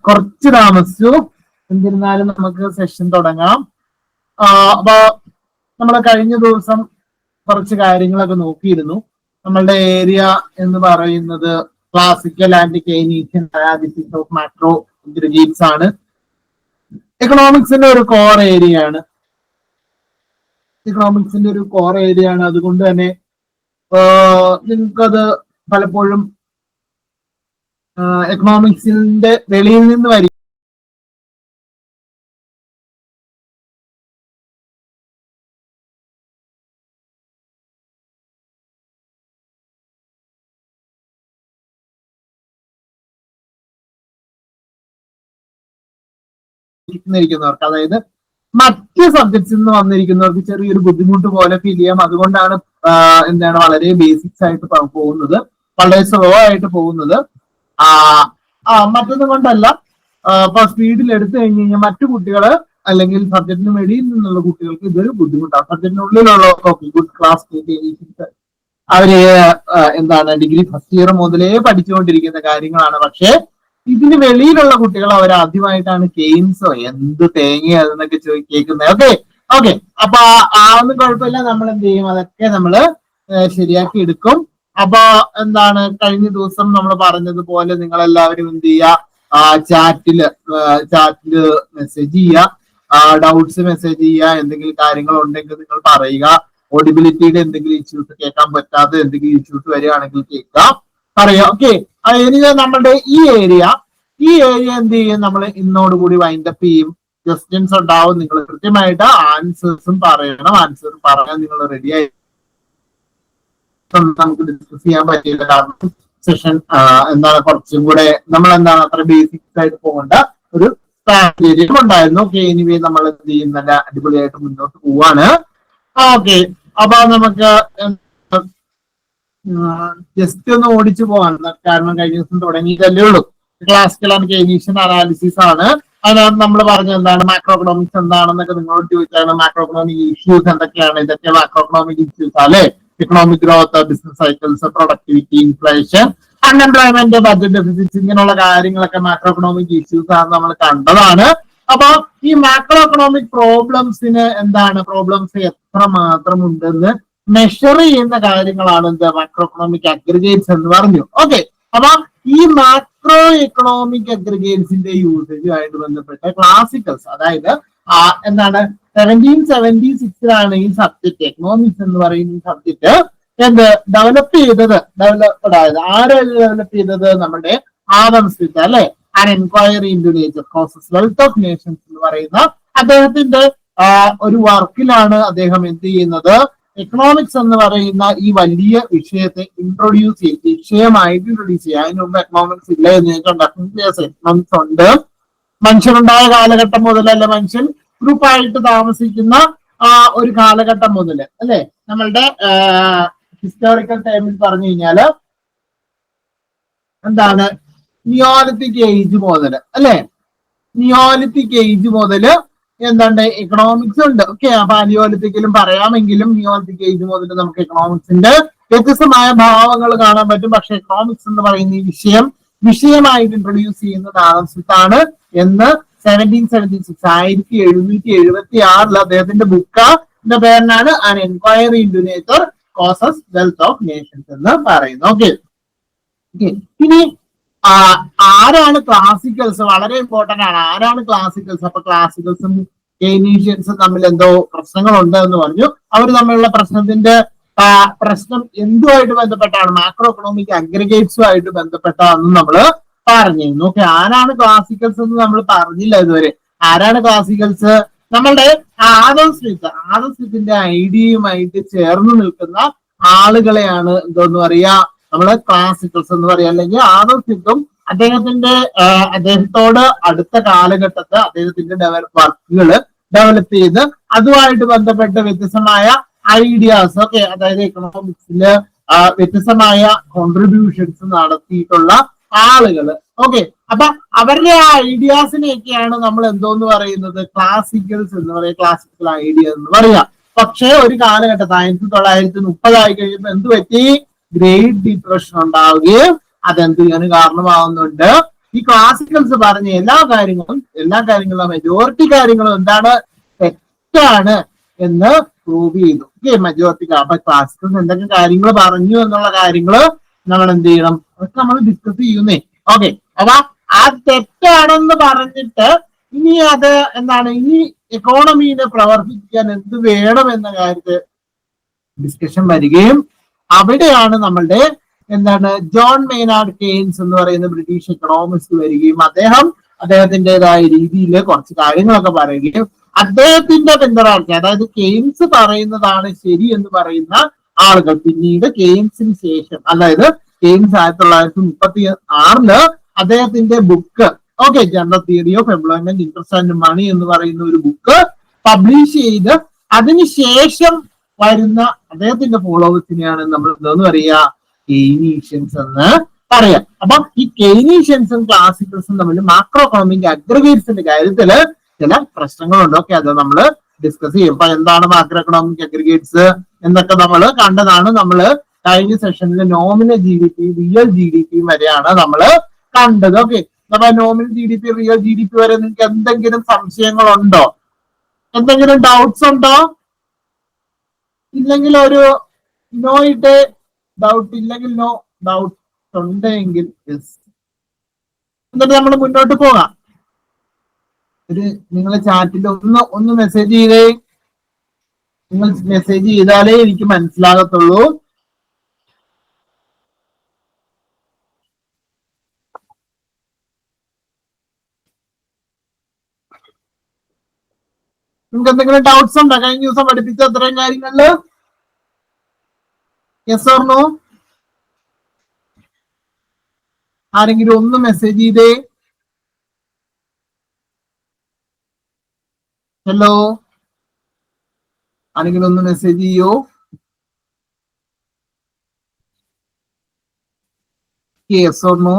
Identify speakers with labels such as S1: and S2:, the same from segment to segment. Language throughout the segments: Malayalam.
S1: കുറച്ച് താമസിച്ചു. എന്നിരുന്നാലും നമുക്ക് സെഷൻ തുടങ്ങാം. അപ്പൊ നമ്മൾ കഴിഞ്ഞ ദിവസം കുറച്ച് കാര്യങ്ങളൊക്കെ നോക്കിയിരുന്നു. നമ്മളുടെ ഏരിയ എന്ന് പറയുന്നത് classical and Keynesian analysis of macro aggregates ആണ്. എക്കണോമിക്സിന്റെ ഒരു കോർ ഏരിയ ആണ്. അതുകൊണ്ട് തന്നെ നിങ്ങൾക്കത് പലപ്പോഴും എക്കണോമിക്സിന്റെ വെളിയിൽ നിന്ന് വരും. ിരിക്കുന്നവർക്ക്, അതായത് മറ്റ് സബ്ജക്ട്സിൽ നിന്ന് വന്നിരിക്കുന്നവർക്ക് ചെറിയൊരു ബുദ്ധിമുട്ട് പോലെ ഫീൽ ചെയ്യാം. അതുകൊണ്ടാണ് വളരെ ബേസിക്സ് ആയിട്ട് പോകുന്നത്, വളരെ സ്ലോ ആയിട്ട് പോകുന്നത്. മറ്റൊന്നും കൊണ്ടല്ല, ഇപ്പൊ സ്പീഡിൽ എടുത്തു കഴിഞ്ഞ് കഴിഞ്ഞാൽ മറ്റു കുട്ടികള് അല്ലെങ്കിൽ സബ്ജക്റ്റിന് വെളിയിൽ നിന്നുള്ള കുട്ടികൾക്ക് ഇതൊരു ബുദ്ധിമുട്ടാണ്. സബ്ജക്റ്റിനുള്ളിലുള്ള ഗുഡ് ക്ലാസ് അവര് ഡിഗ്രി ഫസ്റ്റ് ഇയർ മുതലേ പഠിച്ചുകൊണ്ടിരിക്കുന്ന കാര്യങ്ങളാണ്. പക്ഷെ ഇതിന് വെളിയിലുള്ള കുട്ടികൾ അവർ ആദ്യമായിട്ടാണ് കെയ്ൻസോ എന്ത് തേങ്ങയെന്നൊക്കെ കേൾക്കുന്നത്. ഓക്കെ അപ്പൊ ഒന്നും കുഴപ്പമില്ല, നമ്മൾ എന്ത് ചെയ്യും, അതൊക്കെ നമ്മള് ശരിയാക്കി എടുക്കും. അപ്പൊ കഴിഞ്ഞ ദിവസം നമ്മൾ പറഞ്ഞതുപോലെ നിങ്ങൾ എല്ലാവരും എന്ത് ചെയ്യുക, ചാറ്റില് മെസ്സേജ് ചെയ്യുക, ഡൗട്ട്സ് മെസ്സേജ് ചെയ്യുക, എന്തെങ്കിലും കാര്യങ്ങൾ ഉണ്ടെങ്കിൽ നിങ്ങൾ പറയുക. ഓഡിബിലിറ്റിയുടെ എന്തെങ്കിലും ഇഷ്യൂസ്, കേൾക്കാൻ പറ്റാത്ത എന്തെങ്കിലും ഇഷ്യൂസ് വരികയാണെങ്കിൽ കേൾക്കാം, പറയാം. ഓക്കെ, ഇനി നമ്മുടെ ഈ ഏരിയ എന്ത് ചെയ്യും, നമ്മൾ ഇന്നോടുകൂടി വൈൻഡപ്പ് ചെയ്യും. ക്വസ്റ്റ്യൻസ് ഉണ്ടാവും, നിങ്ങൾ കൃത്യമായിട്ട് ആൻസേഴ്സും പറയണം. ആൻസർ പറയാൻ നിങ്ങൾ റെഡി ആയി നമുക്ക് ഡിസ്കസ് ചെയ്യാൻ പറ്റില്ല. കാരണം സെഷൻ കുറച്ചും കൂടെ നമ്മൾ അത്ര ബേസിക്സ് ആയിട്ട് പോകേണ്ട ഒരു സാഹചര്യം ഉണ്ടായിരുന്നു. ഓക്കെ, എനിവേ നമ്മൾ എന്ത് ചെയ്യും, നല്ല അടിപൊളിയായിട്ട് മുന്നോട്ട് പോവാണ്. ഓക്കെ, അപ്പൊ നമുക്ക് ജസ്റ്റ് ഒന്ന് ഓടിച്ചു പോകാൻ, കാരണം കഴിഞ്ഞ ദിവസം തുടങ്ങിയതല്ലേ ഉള്ളൂ. ക്ലാസിക്കൽ ആൻഡ് കെയ്നീഷ്യൻ അനാലിസിസ് ആണ്. അതിനകത്ത് നമ്മൾ പറഞ്ഞത് മാക്രോ എക്കണോമിക്സ് എന്താണെന്നൊക്കെ നിങ്ങളോട് ചോദിച്ചാണ്. മാക്രോ എക്കണോമിക് ഇഷ്യൂസ് എന്തൊക്കെയാണ്, ഇതൊക്കെ മാക്രോ എക്കണോമിക് ഇഷ്യൂസ് അല്ലെ. Economic growth, business cycles, productivity, inflation, unemployment, budget deficit, ഇങ്ങനെയുള്ള കാര്യങ്ങളൊക്കെ മാക്രോ എക്കണോമിക് ഇഷ്യൂസ് ആണ് നമ്മൾ കണ്ടതാണ്. അപ്പൊ ഈ മാക്രോ എക്കണോമിക് പ്രോബ്ലംസിന് പ്രോബ്ലംസ് എത്ര മാത്രം ഉണ്ടെന്ന് മെഷർ ചെയ്യുന്ന കാര്യങ്ങളാണ് മാക്രോ എക്കണോമിക് അഗ്രിഗേറ്റ്സ് എന്ന് പറഞ്ഞു. ഓക്കെ, അപ്പൊ ഈ മാക്രോ എക്കണോമിക് അഗ്രിഗേറ്റ്സിന്റെ യൂസേജുമായിട്ട് ബന്ധപ്പെട്ട ക്ലാസിക്കൽസ്, അതായത് 1776 ഈ സബ്ജക്ട് എക്കണോമിക്സ് എന്ന് പറയുന്ന സബ്ജക്ട് ഡെവലപ്പ് ആയത്. ആരാണ് ഡെവലപ്പ് ചെയ്തത്? നമ്മുടെ ആദം സ്മിത്ത് അല്ലെ. An enquiry into nature causes wealth of Nations എന്ന് പറയുന്ന അദ്ദേഹത്തിന്റെ ഒരു വർക്കിലാണ് അദ്ദേഹം എന്ത് ചെയ്യുന്നത്, എക്കണോമിക്സ് എന്ന് പറയുന്ന ഈ വലിയ വിഷയത്തെ വിഷയമായിട്ട് ഇൻട്രൊഡ്യൂസ് ചെയ്യുക. അതിന് മുമ്പ് എക്കണോമിക്സ് ഇല്ല എന്ന് ചോദിച്ചാൽ എക്കണോമിക്സ് ഉണ്ട്. മനുഷ്യനുണ്ടായ കാലഘട്ടം മുതലല്ല, മനുഷ്യൻ ഗ്രൂപ്പായിട്ട് താമസിക്കുന്ന ഒരു കാലഘട്ടം മുതൽ അല്ലെ, നമ്മളുടെ ഹിസ്റ്റോറിക്കൽ ടൈമിൽ പറഞ്ഞു കഴിഞ്ഞാല് നിയോലിത്തിക് ഏജ് മുതൽ അല്ലെ, നിയോലിത്തിക് ഏജ് മുതല് എക്കണോമിക്സ് ഉണ്ട്. ഓക്കെ, പാലിയോലിത്തിക്കലും പറയാമെങ്കിലും നിയോലിത്തിക് ഏജ് മുതൽ നമുക്ക് എക്കണോമിക്സിന്റെ വ്യത്യസ്തമായ ഭാവങ്ങൾ കാണാൻ പറ്റും. പക്ഷെ എക്കണോമിക്സ് എന്ന് പറയുന്ന ഈ വിഷയമായിട്ട് ഇൻട്രൊഡ്യൂസ് ചെയ്യുന്നത് ആദം സ്മിത്ത് ആണ് എന്ന് 1776 1776 അദ്ദേഹത്തിന്റെ ബുക്കിന്റെ പേരിനാണ് an enquiry into nature causes wealth of Nations എന്ന് പറയുന്നത്. ഓക്കെ, ഇനി ആരാണ് ക്ലാസിക്കൽസ്? വളരെ ഇമ്പോർട്ടന്റ് ആണ്. ആരാണ് ക്ലാസിക്കൽസ്? അപ്പൊ ക്ലാസിക്കൽസും കെയ്നീഷ്യൻസും തമ്മിൽ എന്തോ പ്രശ്നങ്ങളുണ്ട് എന്ന് പറഞ്ഞു. അവർ തമ്മിലുള്ള പ്രശ്നം എന്തുമായിട്ട് ബന്ധപ്പെട്ടാണ്? മാക്രോ എക്കണോമിക് അഗ്രിഗേറ്റ്സുമായിട്ട് ബന്ധപ്പെട്ടാണെന്ന് നമ്മൾ പറഞ്ഞിരുന്നു. ഓക്കെ, ആരാണ് ക്ലാസിക്കൽസ് എന്ന് നമ്മൾ പറഞ്ഞില്ല ഇതുവരെ. ആരാണ് ക്ലാസിക്കൽസ്? നമ്മളുടെ ആദം സ്മിത്തിന്റെ ഐഡിയയുമായിട്ട് ചേർന്ന് നിൽക്കുന്ന ആളുകളെയാണ് എന്തോന്ന് പറയാ, നമ്മള് ക്ലാസിക്കൽസ് എന്ന് പറയാം. അല്ലെങ്കിൽ ആദം സ്മിത്തും അദ്ദേഹത്തോട് അടുത്ത കാലഘട്ടത്ത് അദ്ദേഹത്തിന്റെ വർക്കുകൾ ഡെവലപ്പ് ചെയ്ത് അതുമായിട്ട് ബന്ധപ്പെട്ട് വ്യത്യസ്തമായ ഐഡിയാസ്, ഓക്കെ, അതായത് എക്കണോമിക്സില് വ്യത്യസ്തമായ കോൺട്രിബ്യൂഷൻസ് നടത്തിയിട്ടുള്ള ആളുകൾ. ഓക്കെ, അപ്പൊ അവരുടെ ആ ഐഡിയാസിനെയൊക്കെയാണ് നമ്മൾ എന്തോന്ന് പറയുന്നത്, ക്ലാസിക്കൽസ് എന്ന് പറയുക, ക്ലാസിക്കൽ ഐഡിയ എന്ന് പറയുക. പക്ഷേ ഒരു കാലഘട്ടത്തിൽ 1930 ആയി കഴിയുമ്പോൾ എന്ത് പറ്റി? ഗ്രേറ്റ് ഡിപ്രഷൻ ഉണ്ടാവുകയും അതെന്ത് ചെയ്യാൻ കാരണമാകുന്നുണ്ട്, ഈ ക്ലാസിക്കൽസ് പറഞ്ഞ എല്ലാ കാര്യങ്ങളും മെജോറിറ്റി കാര്യങ്ങളും എന്താണ്, തെറ്റാണ് എന്ന് പ്രൂവ് ചെയ്തു. Okay, majority. അപ്പൊ ക്ലാസിക്കൽസ് എന്തൊക്കെ കാര്യങ്ങൾ പറഞ്ഞു എന്നുള്ള കാര്യങ്ങൾ നമ്മൾ എന്ത് ചെയ്യണം, അതൊക്കെ നമ്മൾ ഡിസ്കസ് ചെയ്യുന്നേ. ഓക്കെ, അപ്പൊ ആ തെറ്റാണെന്ന് പറഞ്ഞിട്ട് ഇനി അത് എന്താണ്, ഇനി എക്കോണമിനെ പ്രവർത്തിക്കാൻ എന്ത് വേണം എന്ന കാര്യത്തിൽ ഡിസ്കഷൻ വരികയും അവിടെയാണ് നമ്മളുടെ എന്താണ് ജോൺ മെയ്നാർഡ് കെയ്ൻസ് എന്ന് പറയുന്ന ബ്രിട്ടീഷ് എക്കണോമിസ്റ്റ് വരികയും അദ്ദേഹത്തിൻ്റെതായ രീതിയിൽ കുറച്ച് കാര്യങ്ങളൊക്കെ പറയുകയും അദ്ദേഹത്തിന്റെ പിന്തുണ, അതായത് കെയ്ൻസ് പറയുന്നതാണ് ശരി എന്ന് പറയുന്ന ആളുകൾ പിന്നീട് കെയ്ൻസിന് ശേഷം, അതായത് കെയ്ൻസ് 1936 അദ്ദേഹത്തിന്റെ book okay General Theory of Employment, Interest and Money എന്ന് പറയുന്ന ഒരു ബുക്ക് പബ്ലിഷ് ചെയ്ത് അതിനുശേഷം വരുന്ന അദ്ദേഹത്തിന്റെ ഫോളോവേഴ്സിനെയാണ് നമ്മൾ എന്താന്ന് പറയുക, കെയ്നീഷ്യൻസ് എന്ന് പറയാം. അപ്പൊ ഈ കെയ്നീഷ്യൻസും ക്ലാസിക്കൽസും തമ്മിൽ മാക്രോ എക്കണോമിക് അഗ്രിഗേറ്റ്സിന്റെ കാര്യത്തില് ചില പ്രശ്നങ്ങളുണ്ട്. ഓക്കെ, അത് നമ്മൾ ഡിസ്കസ് ചെയ്യും. അപ്പൊ എന്താണ് മാക്രോ എക്കണോമിക് അഗ്രിഗേറ്റ്സ് എന്നൊക്കെ നമ്മൾ കണ്ടതാണ്. നമ്മൾ കഴിഞ്ഞ സെഷനിൽ nominal G D P, real G D P വരെയാണ് നമ്മൾ കണ്ടത്. ഓക്കെ, അപ്പൊ nominal G D P, real G D P വരെ നിങ്ങൾക്ക് എന്തെങ്കിലും സംശയങ്ങളുണ്ടോ, എന്തെങ്കിലും ഡൗട്ട്സ് ഉണ്ടോ? ഇല്ലെങ്കിൽ ഒരു നോ ഇട്ട്, ഡൗട്ട് ഇല്ലെങ്കിൽ നോ, ഡൗട്ട് ഉണ്ടെങ്കിൽ യെസ്. എന്നിട്ട് നമ്മൾ മുന്നോട്ട് പോകാം. നിങ്ങളെ ചാറ്റിൽ ഒന്ന് മെസ്സേജ് ചെയ്തേ. നിങ്ങൾ മെസ്സേജ് ചെയ്താലേ എനിക്ക് മനസ്സിലാകത്തുള്ളൂ. നിങ്ങൾക്ക് എന്തെങ്കിലും ഡൗട്ട്സ് ഉണ്ടോ കഴിഞ്ഞ ദിവസം പഠിപ്പിച്ച അത്രയും കാര്യങ്ങളില്? Yes or no? ആരെങ്കിലും ഒന്ന് മെസ്സേജ് ചെയ്തേ. ഹലോ, ആരെങ്കിലും ഒന്ന് മെസ്സേജ് ചെയ്യോ? Yes or no?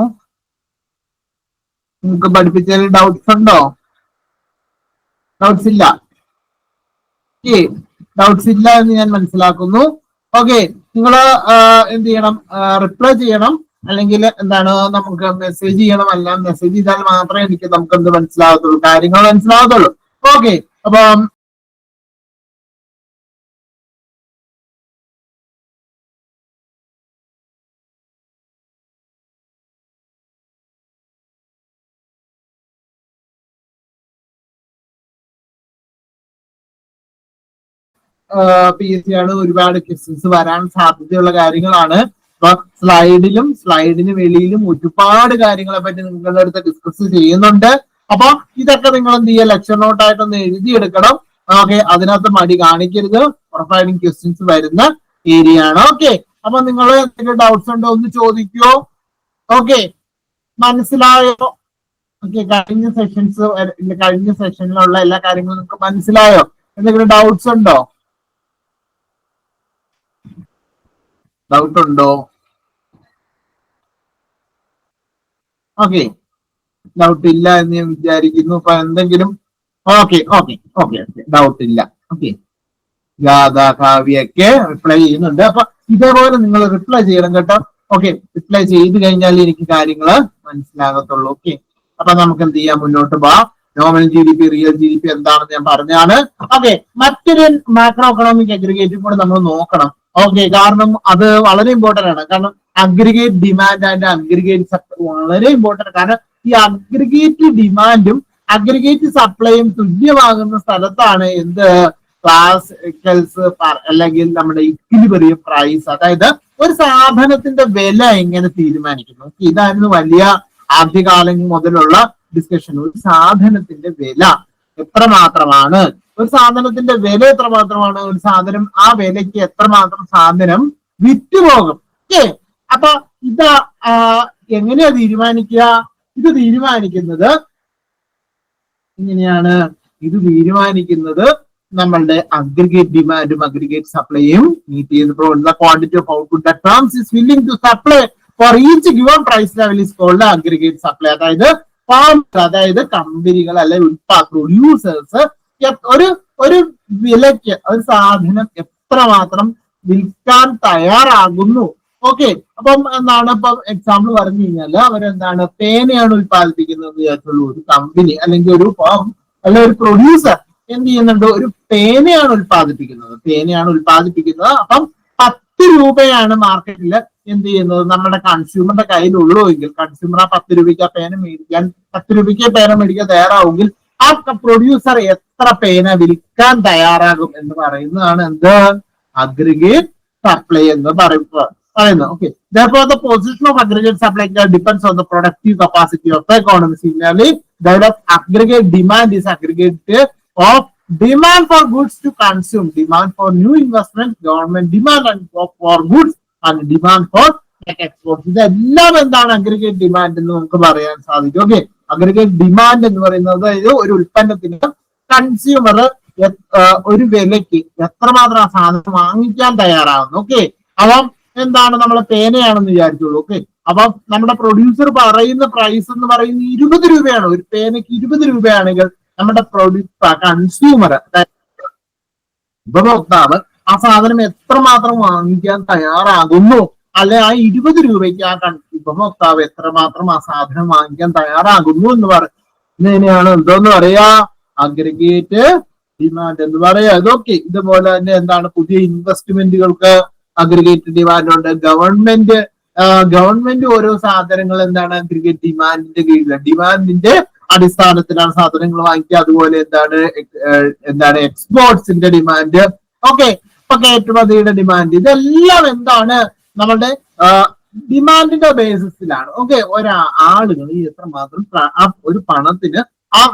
S1: നിങ്ങൾക്ക് പഠിപ്പിച്ചതിൽ ഡൗട്ട്സ് ഉണ്ടോ? ഡൗട്ട്സ് ഇല്ല. ഡൗട്ട്സ് ഇല്ല എന്ന് ഞാൻ മനസ്സിലാക്കുന്നു. ഓക്കെ, നിങ്ങൾ എന്ത് ചെയ്യണം, റിപ്ലൈ ചെയ്യണം, അല്ലെങ്കിൽ എന്താണ് നമുക്ക് മെസ്സേജ് ചെയ്യണം. അല്ല മെസ്സേജ് ചെയ്താൽ മാത്രമേ നമുക്ക് എന്ത് മനസ്സിലാകത്തുള്ളൂ, കാര്യങ്ങൾ മനസ്സിലാകത്തുള്ളൂ. ഓക്കെ, അപ്പം PSC ആണ്, ഒരുപാട് ക്വസ്റ്റ്യൻസ് വരാൻ സാധ്യതയുള്ള കാര്യങ്ങളാണ്. അപ്പൊ സ്ലൈഡിന് വെളിയിലും ഒരുപാട് കാര്യങ്ങളെ പറ്റി നിങ്ങളുടെ അടുത്ത് ഡിസ്കസ് ചെയ്യുന്നുണ്ട്. അപ്പൊ ഇതൊക്കെ നിങ്ങൾ എന്ത് ചെയ്യുക, ലെക്ചർ നോട്ടായിട്ടൊന്ന് എഴുതിയെടുക്കണം. ഓക്കെ, അതിനകത്ത് മടി കാണിക്കരുത്. ഉറപ്പായിട്ടും ക്വസ്റ്റ്യൻസ് വരുന്ന ഏരിയ ആണ്. ഓക്കെ, അപ്പൊ നിങ്ങൾ എന്തെങ്കിലും ഡൗട്ട്സ് ഉണ്ടോ ഒന്ന് ചോദിക്കോ. ഓക്കെ, മനസ്സിലായോ? ഓക്കെ, കഴിഞ്ഞ സെഷനിലുള്ള എല്ലാ കാര്യങ്ങളും നിങ്ങൾക്ക് മനസ്സിലായോ? എന്തെങ്കിലും ഡൗട്ട്സ് ഉണ്ടോ? ഡൗട്ട് ഉണ്ടോ? ഓക്കെ, ഡൗട്ട് ഇല്ല എന്ന് ഞാൻ വിചാരിക്കുന്നു. അപ്പൊ എന്തെങ്കിലും ഡൗട്ട് ഇല്ല. ഓക്കെ, ഗാഥ, കാവ്യൊക്കെ റിപ്ലൈ ചെയ്യുന്നുണ്ട്. അപ്പൊ ഇതേപോലെ നിങ്ങൾ റിപ്ലൈ ചെയ്യണം കേട്ടോ. ഓക്കെ, റിപ്ലൈ ചെയ്ത് കഴിഞ്ഞാൽ എനിക്ക് കാര്യങ്ങൾ മനസ്സിലാകത്തുള്ളൂ. ഓക്കെ, അപ്പൊ നമുക്ക് എന്ത് ചെയ്യാം, മുന്നോട്ട് പോവാം. Nominal G D P, real G D P എന്താണെന്ന് ഞാൻ പറഞ്ഞാണ്. ഓക്കെ, മറ്റൊരു മാക്രോ എക്കണോമിക് അഗ്രിഗേറ്റും കൂടെ നമ്മൾ നോക്കണം. ഓക്കെ, കാരണം അത് വളരെ ഇമ്പോർട്ടന്റ് ആണ്. കാരണം aggregate demand and aggregate supply വളരെ ഇമ്പോർട്ടന്റ്. കാരണം ഈ അഗ്രിഗേറ്റ് ഡിമാൻഡും അഗ്രിഗേറ്റ് സപ്ലൈയും തുല്യമാകുന്ന സ്ഥലത്താണ് എന്ത് ക്ലാസിക്കൽസ് അല്ലെങ്കിൽ നമ്മുടെ ഇക്വിലിബ്രിയം പ്രൈസ്, അതായത് ഒരു സാധനത്തിന്റെ വില എങ്ങനെ തീരുമാനിക്കുന്നു. ഇതായിരുന്നു വലിയ ആദ്യകാലം മുതലുള്ള ഡിസ്കഷൻ. ഒരു സാധനത്തിന്റെ വില എത്രമാത്രമാണ്, ഒരു സാധനത്തിന്റെ വില എത്രമാത്രമാണ്, ഒരു സാധനം ആ വിലയ്ക്ക് എത്രമാത്രം സാധനം വിറ്റുപോകും. ഓക്കെ, അപ്പൊ ഇത് എങ്ങനെയാ തീരുമാനിക്കുക? ഇത് തീരുമാനിക്കുന്നത് ഇങ്ങനെയാണ്. ഇത് തീരുമാനിക്കുന്നത് നമ്മളുടെ അഗ്രിഗേറ്റ് ഡിമാൻഡും അഗ്രിഗേറ്റ് സപ്ലൈയും മീറ്റ് ചെയ്യുന്ന quantity of output that firms is willing to supply for each given price level is called aggregate supply. അതായത് കമ്പനികൾ അല്ലെങ്കിൽ പ്രൊഡ്യൂസേഴ്സ് ഒരു വിലയ്ക്ക് ഒരു സാധനം എത്രമാത്രം വിൽക്കാൻ തയ്യാറാകുന്നു, ഓക്കെ. അപ്പം എന്താണ് ഇപ്പൊ എക്സാമ്പിൾ പറഞ്ഞു കഴിഞ്ഞാല് അവരെന്താണ് പേനയാണ് ഉത്പാദിപ്പിക്കുന്നത് വിചാരിച്ചുള്ളൂ. ഒരു കമ്പനി അല്ലെങ്കിൽ ഒരു ഫാം അല്ലെ ഒരു പ്രൊഡ്യൂസർ എന്ത് ചെയ്യുന്നുണ്ട്, ഒരു പേനയാണ് ഉത്പാദിപ്പിക്കുന്നത്. അപ്പം 10 രൂപയാണ് മാർക്കറ്റിൽ എന്ത് ചെയ്യുന്നത്, നമ്മുടെ കൺസ്യൂമറിന്റെ കയ്യിലുള്ളൂ എങ്കിൽ, കൺസ്യൂമർ ആ 10 രൂപയ്ക്ക് പേന മേടിക്കാൻ തയ്യാറാവുമെങ്കിൽ ആ പ്രൊഡ്യൂസർ എത്ര പേന വിൽക്കാൻ തയ്യാറാകും എന്ന് പറയുന്നതാണ് എന്ത്, അഗ്രിഗേറ്റ് സപ്ലൈ എന്ന് പറയുന്നത്. Okay. Therefore, the position of aggregate supply depends on the productive capacity of the economy. Similarly, that of aggregate demand is aggregate of demand for goods to consume, demand for new investments, government demand and for goods, and demand for exports. ഇതെല്ലാം എന്താണ് അഗ്രിഗേറ്റ് ഡിമാൻഡ് എന്ന് നമുക്ക് പറയാൻ സാധിക്കും. ഓക്കെ. അഗ്രിഗേറ്റ് ഡിമാൻഡ് എന്ന് പറയുന്നത് അതായത് ഒരു ഉൽപ്പന്നത്തിന് കൺസ്യൂമർ ഒരു വിലയ്ക്ക് എത്രമാത്രം ആ സാധനം വാങ്ങിക്കാൻ തയ്യാറാകുന്നു. ഓക്കെ. അപ്പം എന്താണ്, നമ്മളെ പേനയാണെന്ന് വിചാരിച്ചോളൂ. ഓക്കെ. അപ്പം നമ്മുടെ പ്രൊഡ്യൂസർ പറയുന്ന പ്രൈസ് എന്ന് പറയുന്നത് 20 രൂപയാണ്. ഒരു പേനയ്ക്ക് 20 രൂപയാണെങ്കിൽ നമ്മുടെ കൺസ്യൂമർ ഉപഭോക്താവ് ആ സാധനം എത്രമാത്രം വാങ്ങിക്കാൻ തയ്യാറാകുന്നു, അല്ലെ ആ 20 രൂപയ്ക്ക് ആ ഉപഭോക്താവ് എത്രമാത്രം ആ സാധനം വാങ്ങിക്കാൻ തയ്യാറാകുന്നു എന്ന് പറയുന്നതിനെയാണ് എന്തോന്ന് പറയാ, അഗ്രിഗേറ്റ് ഡിമാൻഡ് എന്ന് പറയാ. ഇതൊക്കെ ഇതുപോലെ തന്നെ എന്താണ്, പുതിയ ഇൻവെസ്റ്റ്മെന്റുകൾക്ക് അഗ്രിഗേറ്റ് ഡിമാൻഡ് ഉണ്ട്. ഗവൺമെന്റ് ഓരോ സാധനങ്ങൾ എന്താണ് അഗ്രിഗേറ്റ് ഡിമാൻഡിന്റെ കീഴിലാണ്, ഡിമാൻഡിന്റെ അടിസ്ഥാനത്തിലാണ് സാധനങ്ങൾ വാങ്ങിക്കുക. അതുപോലെ എന്താണ് എക്സ്പോർട്സിന്റെ ഡിമാൻഡ്, ഓക്കെ, ഇപ്പൊ കയറ്റുമതിയുടെ ഡിമാൻഡ്, ഇതെല്ലാം എന്താണ് നമ്മളുടെ ഡിമാൻഡിന്റെ ബേസിസിലാണ്. ഓക്കെ. ആളുകൾ എത്രമാത്രം ഒരു പണത്തിന്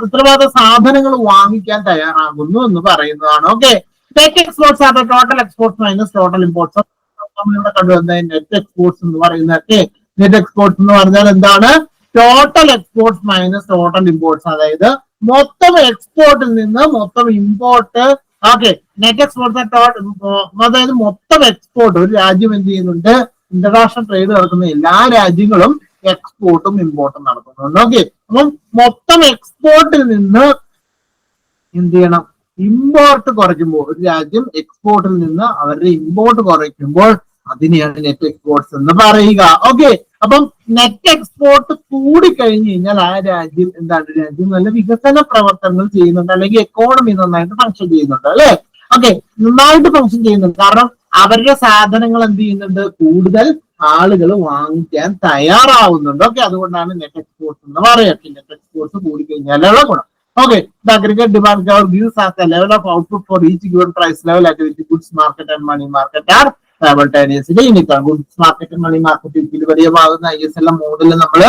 S1: ഇത്രമാത്രം സാധനങ്ങൾ വാങ്ങിക്കാൻ തയ്യാറാകുന്നു എന്ന് പറയുന്നതാണ്. ഓക്കെ. നെറ്റ് എക്സ്പോർട്സ് ആണ് total exports minus total imports. നമ്മളിവിടെ കണ്ടുവന്ന നെറ്റ് എക്സ്പോർട്സ് എന്ന് പറയുന്നതൊക്കെ, നെറ്റ് എക്സ്പോർട്സ് എന്ന് പറഞ്ഞാൽ എന്താണ്, total exports minus total imports. അതായത് മൊത്തം എക്സ്പോർട്ടിൽ നിന്ന് മൊത്തം ഇമ്പോർട്ട്. ഓക്കെ. നെറ്റ് എക്സ്പോർട്സ് അതായത് മൊത്തം എക്സ്പോർട്ട്, ഒരു രാജ്യം എന്ത് ചെയ്യുന്നുണ്ട്, ഇന്റർനാഷണൽ ട്രേഡ് നടക്കുന്ന എല്ലാ രാജ്യങ്ങളും എക്സ്പോർട്ടും ഇമ്പോർട്ടും നടത്തുന്നുണ്ട്. ഓക്കെ. അപ്പം മൊത്തം എക്സ്പോർട്ടിൽ നിന്ന് എന്ത് ചെയ്യണം, ഇമ്പോർട്ട് കുറയ്ക്കുമ്പോൾ, ഒരു രാജ്യം എക്സ്പോർട്ടിൽ നിന്ന് അവരുടെ ഇമ്പോർട്ട് കുറയ്ക്കുമ്പോൾ അതിനെയാണ് നെറ്റ് എക്സ്പോർട്സ് എന്ന് പറയുക. ഓക്കെ. അപ്പം നെറ്റ് എക്സ്പോർട്ട് കൂടിക്കഴിഞ്ഞു കഴിഞ്ഞാൽ ആ രാജ്യം രാജ്യം നല്ല വികസന പ്രവർത്തനങ്ങൾ ചെയ്യുന്നുണ്ട്, അല്ലെങ്കിൽ എക്കോണമി നന്നായിട്ട് ഫങ്ഷൻ ചെയ്യുന്നുണ്ട്, അല്ലെ? ഓക്കെ. നന്നായിട്ട് ഫങ്ഷൻ ചെയ്യുന്നുണ്ട്. കാരണം അവരുടെ സാധനങ്ങൾ എന്ത് ചെയ്യുന്നുണ്ട്, കൂടുതൽ ആളുകൾ വാങ്ങിക്കാൻ തയ്യാറാവുന്നുണ്ട്. ഓക്കെ. അതുകൊണ്ടാണ് നെറ്റ് എക്സ്പോർട്സ് എന്ന് പറയുക. നെറ്റ് എക്സ്പോർട്സ് കൂടിക്കഴിഞ്ഞാലുള്ള ഗുണം. Okay, the aggregate demand curve gives us the level of output for each given price level at which goods market and money market are simultaneously unique. Goods market and money market ഇതിൽ വലിയമാകുന്ന ISLM മോഡൽ നമ്മൾ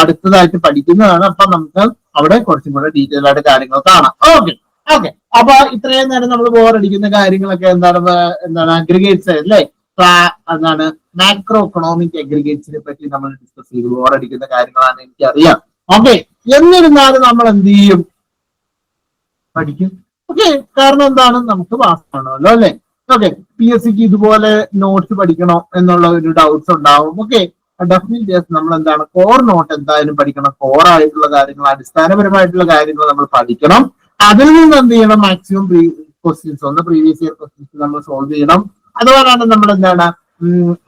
S1: അടുത്തതായിട്ട് പഠിക്കുന്നതാണ്. അപ്പൊ നമുക്ക് അവിടെ കുറച്ചും കൂടെ ഡീറ്റെയിൽ ആയിട്ട് കാര്യങ്ങൾ കാണാം. ഓക്കെ. ഓക്കെ. അപ്പൊ ഇത്രയും നേരം നമ്മൾ ബോറടിക്കുന്ന കാര്യങ്ങളൊക്കെ എന്താണ് അഗ്രിഗേറ്റ്സ് അല്ലേ, എന്താണ് മാക്രോ എക്കണോമിക് അഗ്രിഗേറ്റ്സിനെ പറ്റി നമ്മൾ ഡിസ്കസ് ചെയ്തു. ബോറടിക്കുന്ന കാര്യങ്ങളാണ് എനിക്കറിയാം. ഓക്കെ. എന്നിരുന്നാലും നമ്മൾ എന്ത് ചെയ്യും, പഠിക്കും. ഓക്കെ. കാരണം എന്താണ്, നമുക്ക് പാസ്സാണല്ലോ, അല്ലെ? ഓക്കെ. PSCക്ക് ഇതുപോലെ നോട്ട്സ് പഠിക്കണോ എന്നുള്ള ഒരു ഡൗട്ട്സ് ഉണ്ടാവും. ഓക്കെ. ഡെഫിനറ്റ്ലി നമ്മൾ എന്താണ് കോർ നോട്ട് എന്തായാലും പഠിക്കണം. കോർ ആയിട്ടുള്ള കാര്യങ്ങൾ, അടിസ്ഥാനപരമായിട്ടുള്ള കാര്യങ്ങൾ നമ്മൾ പഠിക്കണം. അതിൽ നിന്ന് എന്ത് ചെയ്യണം, maximum questions previous year questions നമ്മൾ സോൾവ് ചെയ്യണം. അതുപോലെയാണ് നമ്മൾ എന്താണ്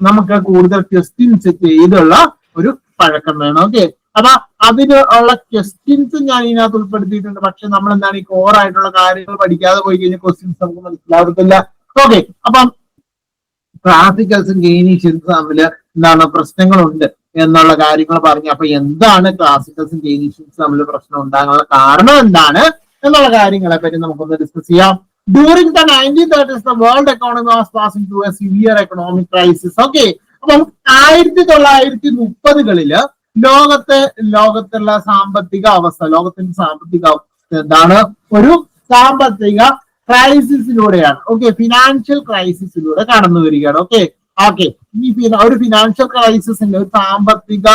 S1: നമുക്ക് കൂടുതൽ ക്വസ്റ്റ്യൻസ് ചെയ്തുള്ള ഒരു പഴക്കം വേണം. ഓക്കെ. അപ്പൊ അതിനുള്ള ക്വസ്റ്റ്യൻസ് ഞാൻ ഇതിനകത്ത് ഉൾപ്പെടുത്തിയിട്ടുണ്ട്. പക്ഷെ നമ്മൾ എന്താണ് ഈ കോർ ആയിട്ടുള്ള കാര്യങ്ങൾ പഠിക്കാതെ പോയി കഴിഞ്ഞാൽ ക്വസ്റ്റ്യൻസ് നമുക്ക് മനസ്സിലാവത്തില്ല. ഓക്കെ. അപ്പം ക്ലാസിക്കൽസും ഗെയിനീഷ്യൻസും തമ്മിൽ എന്താണ് പ്രശ്നങ്ങളുണ്ട് എന്നുള്ള കാര്യങ്ങൾ പറഞ്ഞു. അപ്പൊ എന്താണ് ക്ലാസിക്കൽസും ഗെയിനീഷ്യൻസും തമ്മിൽ പ്രശ്നം ഉണ്ടാകാനുള്ള കാരണം എന്താണ് എന്നുള്ള കാര്യങ്ങളെ പറ്റി നമുക്കൊന്ന് ഡിസ്കസ് ചെയ്യാം. During the 1930s the world economy was passing through a severe economic crisis. Okay. അപ്പം 1930കളില് ലോകത്തുള്ള സാമ്പത്തിക അവസ്ഥ, ലോകത്തിന്റെ സാമ്പത്തിക അവസ്ഥ എന്താണ്, ഒരു സാമ്പത്തിക ക്രൈസിസിലൂടെയാണ്. ഓക്കെ. ഫിനാൻഷ്യൽ ക്രൈസിസിലൂടെ കടന്നു വരികയാണ്. ഓക്കെ. ഓക്കെ. ഈ ഒരു ഫിനാൻഷ്യൽ ക്രൈസിസിന്റെ, ഒരു സാമ്പത്തിക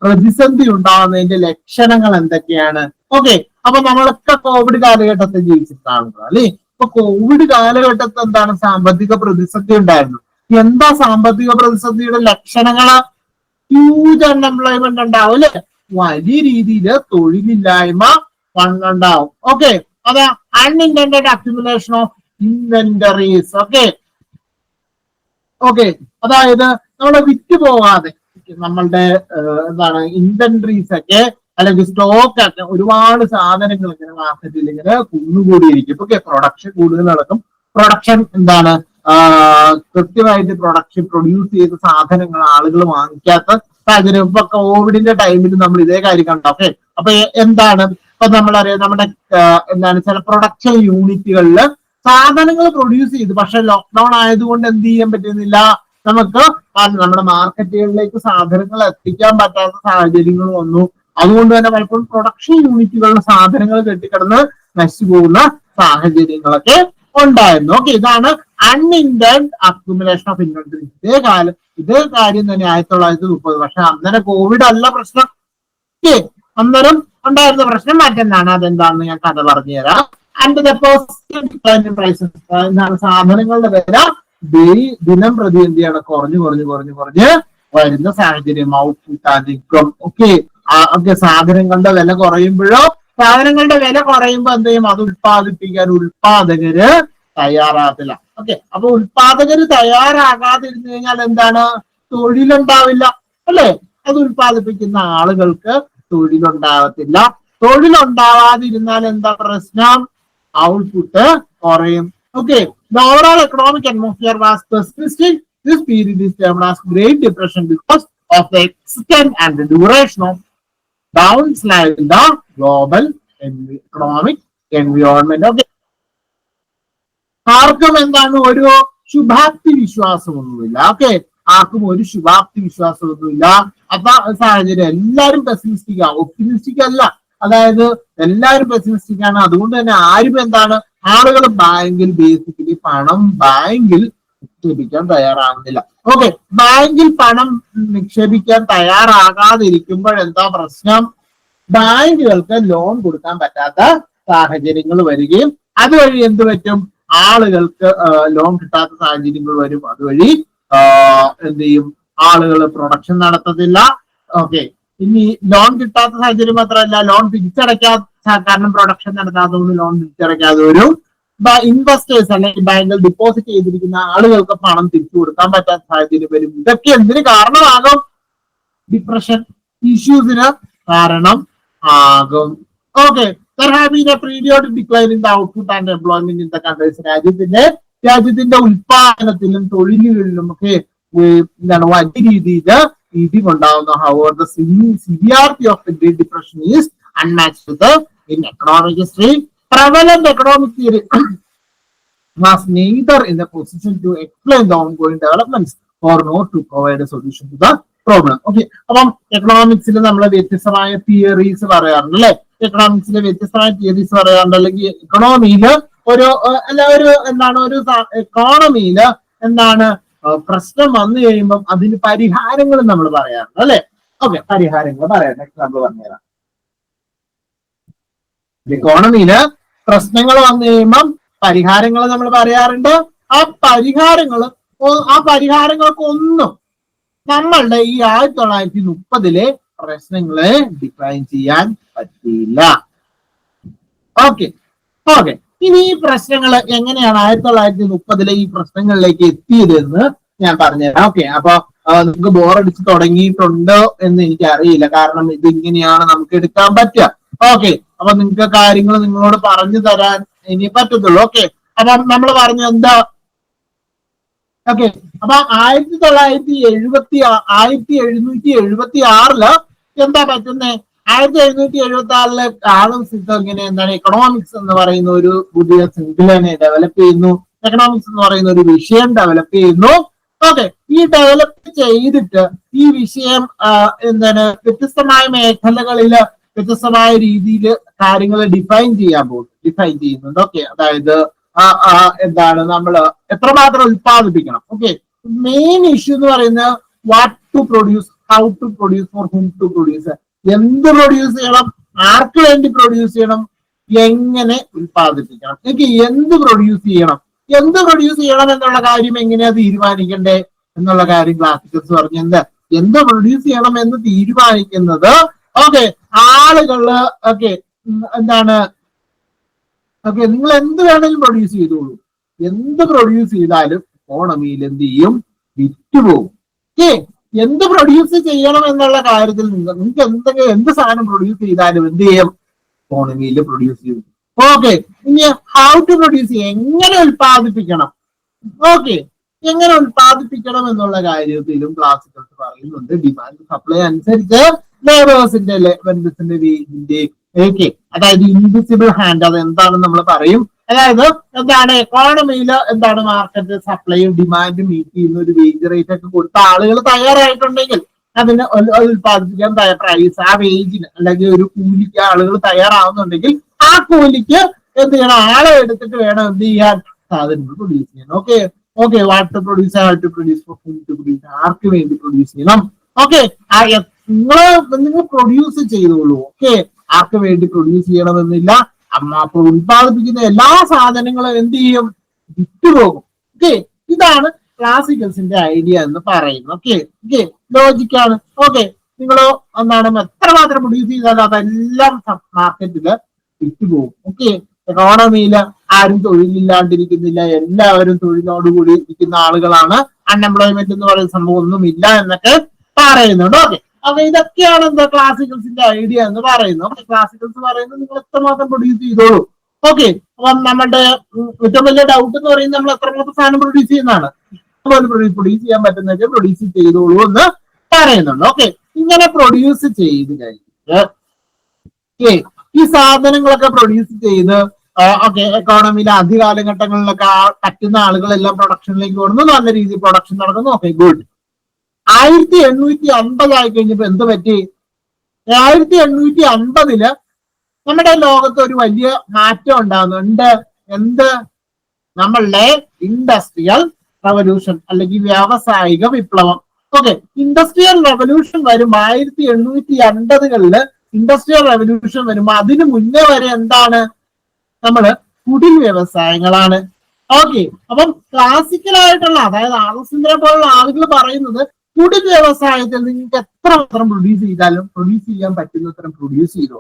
S1: പ്രതിസന്ധി ഉണ്ടാകുന്നതിന്റെ ലക്ഷണങ്ങൾ എന്തൊക്കെയാണ്? ഓക്കെ. അപ്പൊ നമ്മളൊക്കെ കോവിഡ് കാലഘട്ടത്തിൽ ജീവിച്ചിട്ടാണല്ലോ, അല്ലെ? ഇപ്പൊ കോവിഡ് കാലഘട്ടത്തിൽ എന്താണ് സാമ്പത്തിക പ്രതിസന്ധി ഉണ്ടായിരുന്നു. എന്താ സാമ്പത്തിക പ്രതിസന്ധിയുടെ ലക്ഷണങ്ങള്? ഹ്യൂജ് അൺഎംപ്ലോയ്മെന്റ് ഉണ്ടാവും, അല്ലെ? വലിയ രീതിയിൽ തൊഴിലില്ലായ്മ ഉണ്ടാവും. ഓക്കെ. അത് unintended accumulation of inventories. Okay. Okay. അതായത് നമ്മളെ വിറ്റ് പോകാതെ നമ്മളുടെ എന്താണ് ഇൻവെന്ററീസ് ഒക്കെ അല്ലെങ്കിൽ സ്റ്റോക്ക് ഒക്കെ ഒരുപാട് സാധനങ്ങൾ ഇങ്ങനെ മാർക്കറ്റിൽ ഇങ്ങനെ കുന്നുകൂടിയിരിക്കും. ഓക്കെ, പ്രൊഡക്ഷൻ കൂടുതൽ നടക്കും. പ്രൊഡക്ഷൻ എന്താണ് കൃത്യമായിട്ട് പ്രൊഡക്ഷൻ പ്രൊഡ്യൂസ് ചെയ്ത സാധനങ്ങൾ ആളുകൾ വാങ്ങിക്കാത്ത സാഹചര്യം. ഇപ്പൊ കോവിഡിന്റെ ടൈമിൽ നമ്മൾ ഇതേ കാര്യം കണ്ടോ. ഓക്കെ, അപ്പൊ എന്താണ് ഇപ്പൊ നമ്മളറിയാം നമ്മുടെ എന്താണ് ചില പ്രൊഡക്ഷൻ യൂണിറ്റുകളിൽ സാധനങ്ങൾ പ്രൊഡ്യൂസ് ചെയ്തു, പക്ഷെ ലോക്ക്ഡൌൺ ആയതുകൊണ്ട് എന്ത് ചെയ്യാൻ പറ്റുന്നില്ല, നമുക്ക് നമ്മുടെ മാർക്കറ്റുകളിലേക്ക് സാധനങ്ങൾ എത്തിക്കാൻ പറ്റാത്ത സാഹചര്യങ്ങൾ വന്നു. അതുകൊണ്ട് തന്നെ പലപ്പോഴും പ്രൊഡക്ഷൻ യൂണിറ്റുകളിലെ സാധനങ്ങൾ കെട്ടിക്കിടന്ന് നശിച്ചു പോകുന്ന സാഹചര്യങ്ങളൊക്കെ ഉണ്ടായിരുന്നു. ഓക്കെ, ഇതാണ് അൺഇൻറ്റൻഡ് അക്യുമുലേഷൻ ഓഫ് ഇൻവെന്ററി. ഇതേ കാര്യം തന്നെ 1930. പക്ഷെ അന്നേരം കോവിഡ് അല്ല പ്രശ്നം. ഓക്കെ, അന്നേരം ഉണ്ടായിരുന്ന പ്രശ്നം മറ്റെന്താണ്, അതെന്താണെന്ന് ഞാൻ കഥ പറഞ്ഞുതരാം. ആൻഡ് ദ പോസിറ്റീവ് പ്രൈസസ്, സാധനങ്ങളുടെ വില ദിനം പ്രതി എന്ത് ചെയ്യണം, കുറഞ്ഞ് വരുന്ന സാഹചര്യം. ഔട്ട്പുട്ട് അധികം. ഓക്കെ, സാധനങ്ങളുടെ വില കുറയുമ്പോഴോ സാധനങ്ങളുടെ വില കുറയുമ്പോ എന്ത് ചെയ്യും, അത് ഉത്പാദിപ്പിക്കാൻ ഉത്പാദകര് തയ്യാറാകില്ല. ഓക്കെ, അപ്പൊ ഉത്പാദകര് തയ്യാറാകാതിരുന്നു കഴിഞ്ഞാൽ എന്താണ്, തൊഴിലുണ്ടാവില്ല അല്ലെ. അത് ഉത്പാദിപ്പിക്കുന്ന ആളുകൾക്ക് തൊഴിലുണ്ടാകത്തില്ല. തൊഴിലുണ്ടാവാതിരുന്നാൽ എന്താ പ്രശ്നം, ഔട്ട്പുട്ട് കുറയും. Okay, the overall economic atmosphere was pessimistic. This period is termed as Great Depression because of the extent and the duration of downslide in the global economic environment. Okay, ആർക്കും എന്താണ് ഒരു ശുഭാപ്തി വിശ്വാസമൊന്നുമില്ല. ഓക്കെ, ആർക്കും ഒരു ശുഭാപ്തി വിശ്വാസമൊന്നുമില്ല. അപ്പൊ സാഹചര്യം എല്ലാവരും പെസിമിസ്റ്റിക് ആണ്, ഒപ്റ്റിമിസ്റ്റിക് അല്ല. അതായത് എല്ലാവരും പെസിമിസ്റ്റിക് ആണ്. അതുകൊണ്ട് തന്നെ ആരും എന്താണ്, ആളുകൾ ബാങ്കിൽ ബേസിക്കലി പണം ബാങ്കിൽ നിക്ഷേപിക്കാൻ തയ്യാറാകുന്നില്ല. ഓക്കെ, ബാങ്കിൽ പണം നിക്ഷേപിക്കാൻ തയ്യാറാകാതിരിക്കുമ്പോൾ എന്താ പ്രശ്നം, ബാങ്കുകൾക്ക് ലോൺ കൊടുക്കാൻ പറ്റാത്ത സാഹചര്യങ്ങൾ വരികയും അതുവഴി എന്ത് പറ്റും, ആളുകൾക്ക് ലോൺ കിട്ടാത്ത സാഹചര്യങ്ങൾ വരും. അതുവഴി എന്ത് ചെയ്യും, ആളുകൾ പ്രൊഡക്ഷൻ നടത്തത്തില്ല. ഓക്കെ, ഇനി ലോൺ കിട്ടാത്ത സാഹചര്യം മാത്രമല്ല, ലോൺ തിരിച്ചടയ്ക്കാത്ത, കാരണം പ്രൊഡക്ഷൻ നടത്താത്തതുകൊണ്ട് ലോൺ തിരിച്ചടയ്ക്കാതെ വരും. ഇൻവെസ്റ്റേഴ്സ് അല്ലെങ്കിൽ ബാങ്കിൽ ഡിപ്പോസിറ്റ് ചെയ്തിരിക്കുന്ന ആളുകൾക്ക് പണം തിരിച്ചു കൊടുക്കാൻ പറ്റാത്ത സാഹചര്യം വരും. ഇതൊക്കെ എന്തിന് കാരണമാകും, ഡിപ്രഷൻ ഇഷ്യൂസിന് കാരണം ആകും. Okay, there have been a periodic decline in the output and employment in the countries. രാജ്യത്തിന്റെ ഉൽപാദനത്തിലും തൊഴിലുകളിലും ഒക്കെ എന്താണ് വലിയ രീതിയിൽ ഇടിവുണ്ടാവുന്നു. However, the severity of the Great Depression is unmatched in economic history. Prevalent economic theory was neither in the position to explain the ongoing developments or not to provide a solution to the problem. Okay, അപ്പം എക്കണോമിക്സിൽ നമ്മൾ വ്യത്യസ്തമായ തിയറീസ് പറയാറുണ്ട് അല്ലെ. എക്കണോമിക്സിലെ വ്യത്യസ്തമായ തിയറീസ് പറയാറുണ്ട്. അല്ലെങ്കിൽ എക്കണോമിയില് എന്താണ് ഒരു എക്കോണമിയില് എന്താണ് പ്രശ്നം വന്നു കഴിയുമ്പം അതിന് പരിഹാരങ്ങൾ നമ്മൾ പറയാറുണ്ട് അല്ലെ. ഓക്കെ, പരിഹാരങ്ങൾ പറയാം. എക്സാമ്പിൾ പറഞ്ഞുതരാം. എക്കോണമിയില് പ്രശ്നങ്ങൾ വന്നു കഴിയുമ്പം പരിഹാരങ്ങൾ നമ്മൾ പറയാറുണ്ട്. ആ പരിഹാരങ്ങൾക്ക് ഒന്നും നമ്മളുടെ ഈ 1930 പ്രശ്നങ്ങളെ ഡിഫൈൻ ചെയ്യാൻ പറ്റിയില്ല. ഓക്കെ, ഇനി ഈ പ്രശ്നങ്ങൾ എങ്ങനെയാണ് 1930 ഈ പ്രശ്നങ്ങളിലേക്ക് എത്തിയതെന്ന് ഞാൻ പറഞ്ഞുതരാം. ഓക്കെ, അപ്പൊ നിങ്ങൾക്ക് ബോറടിച്ച് തുടങ്ങിയിട്ടുണ്ടോ എന്ന് എനിക്ക് അറിയില്ല, കാരണം ഇത് ഇങ്ങനെയാണ് നമുക്ക് എടുക്കാൻ പറ്റുക. ഓക്കെ, അപ്പൊ നിങ്ങൾക്ക് കാര്യങ്ങൾ നിങ്ങളോട് പറഞ്ഞു തരാൻ ഇനി പറ്റത്തുള്ളൂ. ഓക്കെ, അപ്പൊ നമ്മൾ പറഞ്ഞു എന്താ. ഓക്കെ, അപ്പൊ 1776 എന്താ പറ്റുന്നേ, 1776 ആളും ഇങ്ങനെ എന്താണ് എക്കണോമിക്സ് എന്ന് പറയുന്ന ഒരു പുതിയ സിംഗിളിനെ ഡെവലപ്പ് ചെയ്യുന്നു. എക്കണോമിക്സ് എന്ന് പറയുന്ന ഒരു വിഷയം ഡെവലപ്പ് ചെയ്യുന്നു. ഓക്കെ, ഈ ഡെവലപ്പ് ചെയ്തിട്ട് ഈ വിഷയം എന്താണ് വ്യത്യസ്തമായ മേഖലകളില് വ്യത്യസ്തമായ രീതിയിൽ കാര്യങ്ങൾ ഡിഫൈൻ ചെയ്യുന്നുണ്ട്. ഓക്കെ, അതായത് എന്താണ് നമ്മൾ എത്രമാത്രം ഉത്പാദിപ്പിക്കണം. ഓക്കെ, മെയിൻ ഇഷ്യൂ എന്ന് പറയുന്നത് what to produce, how to produce, for whom to produce. എന്ത് പ്രൊഡ്യൂസ് ചെയ്യണം, ആർക്ക് വേണ്ടി പ്രൊഡ്യൂസ് ചെയ്യണം, എങ്ങനെ ഉത്പാദിപ്പിക്കണം, എനിക്ക് എന്ത് പ്രൊഡ്യൂസ് ചെയ്യണം എന്നുള്ള കാര്യം എങ്ങനെയാ തീരുമാനിക്കണ്ടേ എന്നുള്ള കാര്യം ക്ലാസിക്കൽസ് പറഞ്ഞു. എന്ത് പ്രൊഡ്യൂസ് ചെയ്യണം എന്ന് തീരുമാനിക്കുന്നത് ഓക്കെ ആളുകള് ഓക്കെ എന്താണ് ഓക്കെ നിങ്ങൾ എന്ത് വേണമെങ്കിലും പ്രൊഡ്യൂസ് ചെയ്തോളൂ. എന്ത് പ്രൊഡ്യൂസ് ചെയ്താലും എക്കോണമിയിൽ എന്ത് ചെയ്യും, വിറ്റുപോകും. ഓക്കെ, എന്ത് പ്രൊഡ്യൂസ് ചെയ്യണം എന്നുള്ള കാര്യത്തിൽ നിങ്ങൾക്ക് എന്ത് സാധനം പ്രൊഡ്യൂസ് ചെയ്താലും എന്ത് ചെയ്യും, എക്കോണമിയിൽ പ്രൊഡ്യൂസ് ചെയ്യും. ഓക്കെ, ഇനി ഹൗ ടു പ്രൊഡ്യൂസ് ചെയ്യും, എങ്ങനെ ഉൽപ്പാദിപ്പിക്കണം. ഓക്കെ, എങ്ങനെ ഉൽപ്പാദിപ്പിക്കണം എന്നുള്ള കാര്യത്തിലും ക്ലാസിക്കൽസ് പറയുന്നുണ്ട്. ഡിമാൻഡ് സപ്ലൈ അനുസരിച്ച് ലേബേഴ്സിന്റെ വേജിന്റെ ഓക്കെ, അതായത് ഇൻവിസിബിൾ ഹാൻഡ്, അത് എന്താണെന്ന് നമ്മൾ പറയും. അതായത് എന്താണ് എക്കോണമിയിൽ എന്താണ് മാർക്കറ്റ് സപ്ലൈയും ഡിമാൻഡും മീറ്റ് ചെയ്യുന്ന ഒരു വേജ് റേറ്റ് ഒക്കെ കൊടുത്ത ആളുകൾ തയ്യാറായിട്ടുണ്ടെങ്കിൽ അതിന് ഉൽപ്പാദിപ്പിക്കാൻ പ്രൈസ് ആ വേജിന് അല്ലെങ്കിൽ ഒരു കൂലിക്ക് ആളുകൾ തയ്യാറാവുന്നുണ്ടെങ്കിൽ ആ കൂലിക്ക് എന്ത് ചെയ്യണം, ആളെ എടുത്തിട്ട് വേണം എന്ത് ചെയ്യാൻ, സാധനങ്ങൾ പ്രൊഡ്യൂസ് ചെയ്യാൻ. Okay okay, what to produce, how to produce, whom to produce, ആർക്ക് വേണ്ടി പ്രൊഡ്യൂസ് ചെയ്യണം. ഓക്കെ, നിങ്ങൾ പ്രൊഡ്യൂസ് ചെയ്തോളൂ. ഓക്കെ, ആർക്ക് വേണ്ടി പ്രൊഡ്യൂസ് ചെയ്യണമെന്നില്ല. അപ്പൊ ഉത്പാദിപ്പിക്കുന്ന എല്ലാ സാധനങ്ങളും എന്ത് ചെയ്യും, വിറ്റുപോകും. ഓക്കെ, ഇതാണ് ക്ലാസിക്കൽസിന്റെ ഐഡിയ എന്ന് പറയുന്നത്. Okay okay, ലോജിക്കാണ്. ഓക്കെ, നിങ്ങൾ എന്താണ് എത്രമാത്രം പ്രൊഡ്യൂസ് ചെയ്താലും അതെല്ലാം മാർക്കറ്റില് വിറ്റുപോകും. ഓക്കെ, എക്കോണമിയില് ആരും തൊഴിലില്ലാണ്ടിരിക്കുന്നില്ല, എല്ലാവരും തൊഴിലോടുകൂടി ഇരിക്കുന്ന ആളുകളാണ്. അൺഎംപ്ലോയ്മെന്റ് എന്ന് പറയുന്ന സംഭവം ഒന്നുമില്ല എന്നൊക്കെ പറയുന്നുണ്ട്. ഓക്കെ, അപ്പൊ ഇതൊക്കെയാണ് എന്താ ക്ലാസിക്കൽസിന്റെ ഐഡിയ എന്ന് പറയുന്നത്. ക്ലാസിക്കൽസ് പറയുന്നത് നിങ്ങൾ എത്രമാത്രം പ്രൊഡ്യൂസ് ചെയ്തോളൂ. ഓക്കെ, അപ്പം നമ്മുടെ ഏറ്റവും വലിയ ഡൗട്ട് എന്ന് പറയുന്നത് നമ്മൾ എത്രമാത്രം സാധനം പ്രൊഡ്യൂസ് ചെയ്യുന്നതാണ്. പ്രൊഡ്യൂസ് ചെയ്യാൻ പറ്റുന്നതൊക്കെ പ്രൊഡ്യൂസ് ചെയ്തോളൂ എന്ന് പറയുന്നുണ്ട്. ഓക്കെ, ഇങ്ങനെ പ്രൊഡ്യൂസ് ചെയ്ത് കഴിഞ്ഞിട്ട് ഈ സാധനങ്ങളൊക്കെ പ്രൊഡ്യൂസ് ചെയ്ത് ഓക്കെ എക്കോണമിയിലെ ആദ്യ കാലഘട്ടങ്ങളിലൊക്കെ പറ്റുന്ന ആളുകളെല്ലാം പ്രൊഡക്ഷനിലേക്ക് കൊടുന്നു, നല്ല രീതിയിൽ പ്രൊഡക്ഷൻ നടക്കുന്നു. Okay good. 1850 ആയി കഴിഞ്ഞപ്പോ എന്ത് പറ്റി? 1850 നമ്മുടെ ലോകത്ത് ഒരു വലിയ മാറ്റം ഉണ്ടാകുന്നുണ്ട്. എന്ത്? നമ്മളുടെ ഇൻഡസ്ട്രിയൽ റവല്യൂഷൻ അല്ലെങ്കിൽ വ്യാവസായിക വിപ്ലവം. ഓക്കെ, ഇൻഡസ്ട്രിയൽ റവല്യൂഷൻ വരുമ്പോ 1850 ഇൻഡസ്ട്രിയൽ റവല്യൂഷൻ വരുമ്പോ അതിന് മുന്നേ വരെ എന്താണ്, നമ്മള് കുടിൽ വ്യവസായങ്ങളാണ്. ഓക്കെ, അപ്പം ക്ലാസിക്കലായിട്ടുള്ള അതായത് ആർഎസിനെ പോലുള്ള ആളുകൾ പറയുന്നത് കുടിൽ വ്യവസായത്തിൽ നിങ്ങൾക്ക് എത്രമാത്രം പ്രൊഡ്യൂസ് ചെയ്താലും പ്രൊഡ്യൂസ് ചെയ്യാൻ പറ്റുന്നത്ര പ്രൊഡ്യൂസ് ചെയ്തോ,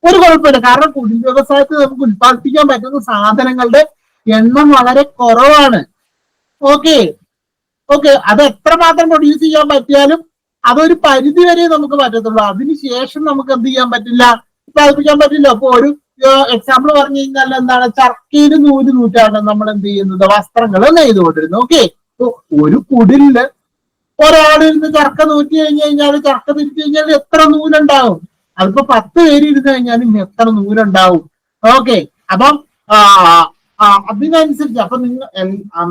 S1: ഒരു കുഴപ്പമില്ല. കാരണം കുടിൽ വ്യവസായത്തിൽ നമുക്ക് ഉത്പാദിപ്പിക്കാൻ പറ്റുന്ന സാധനങ്ങളുടെ എണ്ണം വളരെ കുറവാണ്. ഓക്കെ ഓക്കെ, അത് എത്രമാത്രം പ്രൊഡ്യൂസ് ചെയ്യാൻ പറ്റിയാലും അതൊരു പരിധി വരെ നമുക്ക് പറ്റത്തുള്ളൂ. അതിനുശേഷം നമുക്ക് എന്ത് ചെയ്യാൻ പറ്റില്ല, ഉത്പാദിപ്പിക്കാൻ പറ്റില്ല. അപ്പൊ ഒരു എക്സാമ്പിൾ പറഞ്ഞു കഴിഞ്ഞാൽ എന്താണ്, ചർക്കയിൽ നൂറ്റാണ് നമ്മൾ എന്ത് ചെയ്യുന്നത്, വസ്ത്രങ്ങൾ നെയ്തുകൊണ്ടിരുന്നത്. ഓക്കെ, ഒരു കുടിലില് ഒരാളിരുന്ന് ചർക്ക നൂറ്റി കഴിഞ്ഞാൽ ചർക്ക തിരിച്ചു കഴിഞ്ഞാൽ എത്ര നൂലുണ്ടാവും? അതിപ്പോ 10 പേര് ഇരുന്ന് കഴിഞ്ഞാലും എത്ര നൂലുണ്ടാവും? ഓക്കെ, അപ്പം അതിനനുസരിച്ച് അപ്പൊ നിങ്ങൾ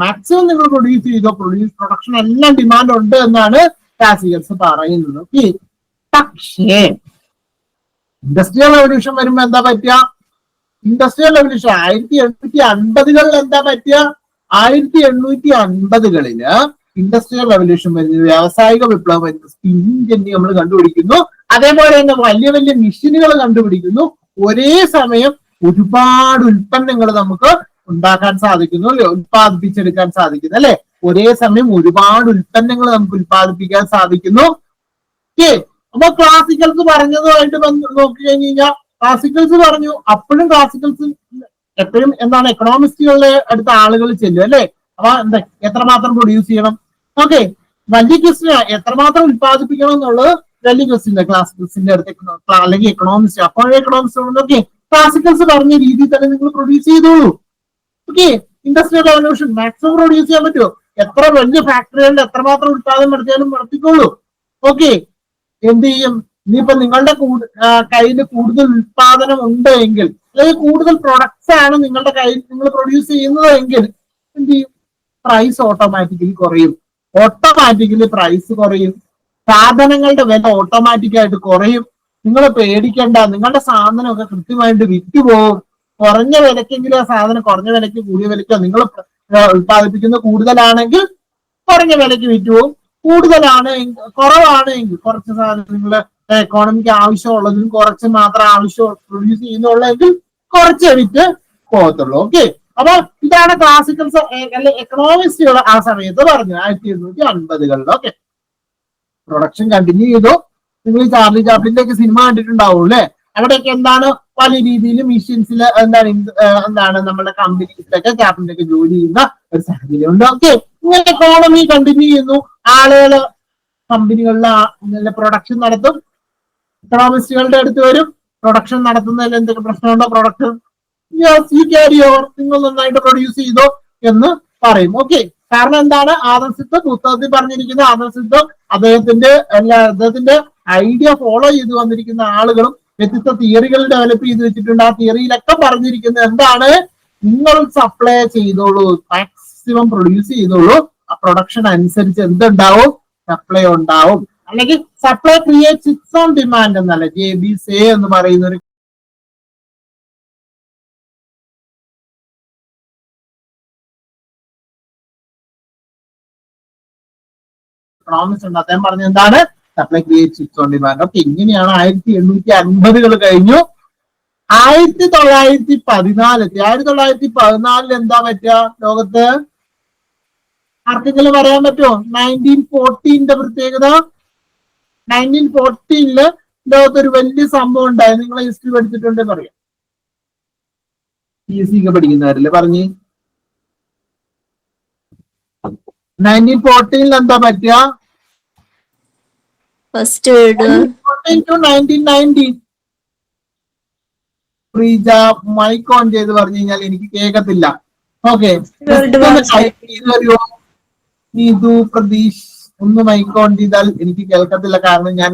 S1: മാക്സിമം നിങ്ങൾ പ്രൊഡ്യൂസ് ചെയ്തോ, പ്രൊഡക്ഷൻ എല്ലാം ഡിമാൻഡ് ഉണ്ട് എന്നാണ് ക്ലാസിക്കൽസ് പറയുന്നത്. ഓക്കെ, പക്ഷേ ഇൻഡസ്ട്രിയൽ റവല്യൂഷൻ വരുമ്പോ എന്താ പറ്റുക? ഇൻഡസ്ട്രിയൽ റവല്യൂഷൻ 1850 എന്താ പറ്റുക? 1850 ഇൻഡസ്ട്രിയൽ റവല്യൂഷൻ വരുന്നത്, വ്യാവസായിക വിപ്ലവം വരുന്നത്, സ്പിന്നിങ് ജെന്നി നമ്മൾ കണ്ടുപിടിക്കുന്നു. അതേപോലെ തന്നെ വലിയ വലിയ മെഷീനുകൾ കണ്ടുപിടിക്കുന്നു. ഒരേ സമയം ഒരുപാട് ഉൽപ്പന്നങ്ങൾ നമുക്ക് ഉണ്ടാക്കാൻ സാധിക്കുന്നു, അല്ലെ, ഉൽപ്പാദിപ്പിച്ചെടുക്കാൻ സാധിക്കുന്നു, അല്ലെ. ഒരേ സമയം ഒരുപാട് ഉൽപ്പന്നങ്ങൾ നമുക്ക് ഉൽപ്പാദിപ്പിക്കാൻ സാധിക്കുന്നു. ഓക്കെ, അപ്പൊ ക്ലാസിക്കൽസ് പറഞ്ഞതുമായിട്ട് നോക്കി കഴിഞ്ഞ് കഴിഞ്ഞാൽ ക്ലാസിക്കൽസ് പറഞ്ഞു, അപ്പോഴും ക്ലാസിക്കൽസ് എപ്പോഴും എന്താണ് എക്കണോമിസ്റ്റുകളുടെ അടുത്ത ആളുകൾ ചെല്ലും, അല്ലെ. അപ്പൊ എന്താ എത്രമാത്രം പ്രൊഡ്യൂസ് ചെയ്യണം? ഓക്കെ, വലിയ ക്വസ്റ്റ്യൻ, എത്രമാത്രം ഉത്പാദിപ്പിക്കണം എന്നുള്ളത് വലിയ ക്വസ്റ്റ്യൻ ക്ലാസിക്കൽസിന്റെ അടുത്ത് അല്ലെങ്കിൽ എക്കണോമിസ്റ്റ്. അപ്പോഴേ എക്കണോമിസ്റ്റ് ഓക്കെ ക്ലാസിക്കൽസ് പറഞ്ഞ രീതിയിൽ തന്നെ നിങ്ങൾ പ്രൊഡ്യൂസ് ചെയ്തോളൂ. Okay, industrial revolution maximum produce ചെയ്യാൻ പറ്റുമോ? എത്ര വലിയ ഫാക്ടറികളുടെ എത്രമാത്രം ഉത്പാദനം നടത്തിയാലും നടത്തിക്കോളൂ. ഓക്കെ, എന്ത് ചെയ്യും? ഇനിയിപ്പോ നിങ്ങളുടെ കയ്യിൽ കൂടുതൽ ഉത്പാദനം ഉണ്ട് എങ്കിൽ, അല്ലെങ്കിൽ കൂടുതൽ പ്രൊഡക്ട്സ് ആണ് നിങ്ങളുടെ കയ്യിൽ നിങ്ങൾ പ്രൊഡ്യൂസ് ചെയ്യുന്നത് എങ്കിൽ എന്ത് ചെയ്യും? പ്രൈസ് ഓട്ടോമാറ്റിക്കലി കുറയും. ഓട്ടോമാറ്റിക്കലി പ്രൈസ് കുറയും, സാധനങ്ങളുടെ വില ഓട്ടോമാറ്റിക്കായിട്ട് കുറയും. നിങ്ങൾ പേടിക്കേണ്ട, നിങ്ങളുടെ സാധനമൊക്കെ കൃത്യമായിട്ട് വിറ്റുപോകും. കുറഞ്ഞ വിലക്കെങ്കിലും ആ സാധനം കുറഞ്ഞ വിലക്ക് കൂടിയ വിലക്കോ, നിങ്ങൾ ഉത്പാദിപ്പിക്കുന്ന കൂടുതലാണെങ്കിൽ കുറഞ്ഞ വിലക്ക് വിറ്റുപോകും. കൂടുതലാണ് കുറവാണ് എങ്കിൽ കുറച്ച് സാധനങ്ങൾ എക്കോണമിക്ക് ആവശ്യമുള്ളതിനും കുറച്ച് മാത്രം ആവശ്യം പ്രൊഡ്യൂസ് ചെയ്യുന്നുള്ളെങ്കിൽ കുറച്ച് വിറ്റ് പോകത്തുള്ളൂ. ഓക്കെ, അപ്പൊ ഇതാണ് ക്ലാസിക്കൽ അല്ലെ എക്കണോമിസ്റ്റുകൾ ആ സമയത്ത് പറഞ്ഞു 1850. ഓക്കെ, പ്രൊഡക്ഷൻ കണ്ടിന്യൂ ചെയ്തു. നിങ്ങൾ ചാർലി ചാപ്ലിന്റെ ഒക്കെ സിനിമ കണ്ടിട്ടുണ്ടാവും, അല്ലെ. അവിടെയൊക്കെ എന്താണ് പല രീതിയിൽ മെഷീൻസിൽ എന്താണ് നമ്മുടെ കമ്പനീസിലൊക്കെ ചാപ്ലിന്റെ ഒക്കെ ജോലി ചെയ്യുന്ന ഒരു സാഹചര്യം ഉണ്ട്. ഓക്കെ, ഇങ്ങനെ എക്കോണമി കണ്ടിന്യൂ ചെയ്യുന്നു. ആളുകൾ കമ്പനികളിലെ പ്രൊഡക്ഷൻ നടത്തും. എക്കണോമിസ്റ്റുകളുടെ അടുത്ത് വരും, പ്രൊഡക്ഷൻ നടത്തുന്നതിൽ എന്തൊക്കെ പ്രശ്നമുണ്ടോ പ്രൊഡക്ഷൻ യു ക്യാരി ഓവർ, നിങ്ങൾ നന്നായിട്ട് പ്രൊഡ്യൂസ് ചെയ്തോ എന്ന് പറയും. ഓക്കെ, കാരണം എന്താണ്, ആദം സ്മിത്ത് പുസ്തകത്തിൽ പറഞ്ഞിരിക്കുന്ന ആദം സ്മിത്ത് അദ്ദേഹത്തിന്റെ ഐഡിയ ഫോളോ ചെയ്ത് വന്നിരിക്കുന്ന ആളുകളും വ്യത്യസ്ത തിയറികൾ ഡെവലപ്പ് ചെയ്ത് വെച്ചിട്ടുണ്ട്. ആ തിയറിയിലൊക്കെ പറഞ്ഞിരിക്കുന്നത് എന്താണ്, നിങ്ങൾ സപ്ലൈ ചെയ്തോളൂ, മാക്സിമം പ്രൊഡ്യൂസ് ചെയ്തോളൂ, ആ പ്രൊഡക്ഷൻ അനുസരിച്ച് എന്തുണ്ടാവും, സപ്ലൈ ഉണ്ടാവും. അല്ലെങ്കിൽ supply creates it's on demand എന്നല്ല JBC എന്ന് പറയുന്ന ഒരു എക്കണോമിക്സ് ഉണ്ട്. അദ്ദേഹം പറഞ്ഞ എന്താണ്, supply creates it's on demand. Okay, ഇങ്ങനെയാണ് 1850 കഴിഞ്ഞു. 1914 1914 എന്താ പറ്റുക ലോകത്ത്, ആർക്കെങ്കിലും പറയാൻ പറ്റുമോ? 1914 പ്രത്യേകത, 1914 ലോകത്തൊരു വലിയ സംഭവം ഉണ്ടായി. നിങ്ങൾ ഹിസ്റ്ററി പഠിച്ചിട്ടുണ്ടെന്ന് പറയാം, PSC ഒക്കെ പഠിക്കുന്നവരല്ലേ പറഞ്ഞ്. 1914 എന്താ പറ്റുക?
S2: First world war.
S1: 1914 to 1990. Preeja mic on ചെയ്ത് പറഞ്ഞു കഴിഞ്ഞാൽ എനിക്ക് കേൾക്കത്തില്ല. ഓക്കെ, നീതു പ്രതീഷ് ഒന്ന് മൈക്ക് ഓൺ ചെയ്താൽ എനിക്ക് കേൾക്കത്തില്ല, കാരണം ഞാൻ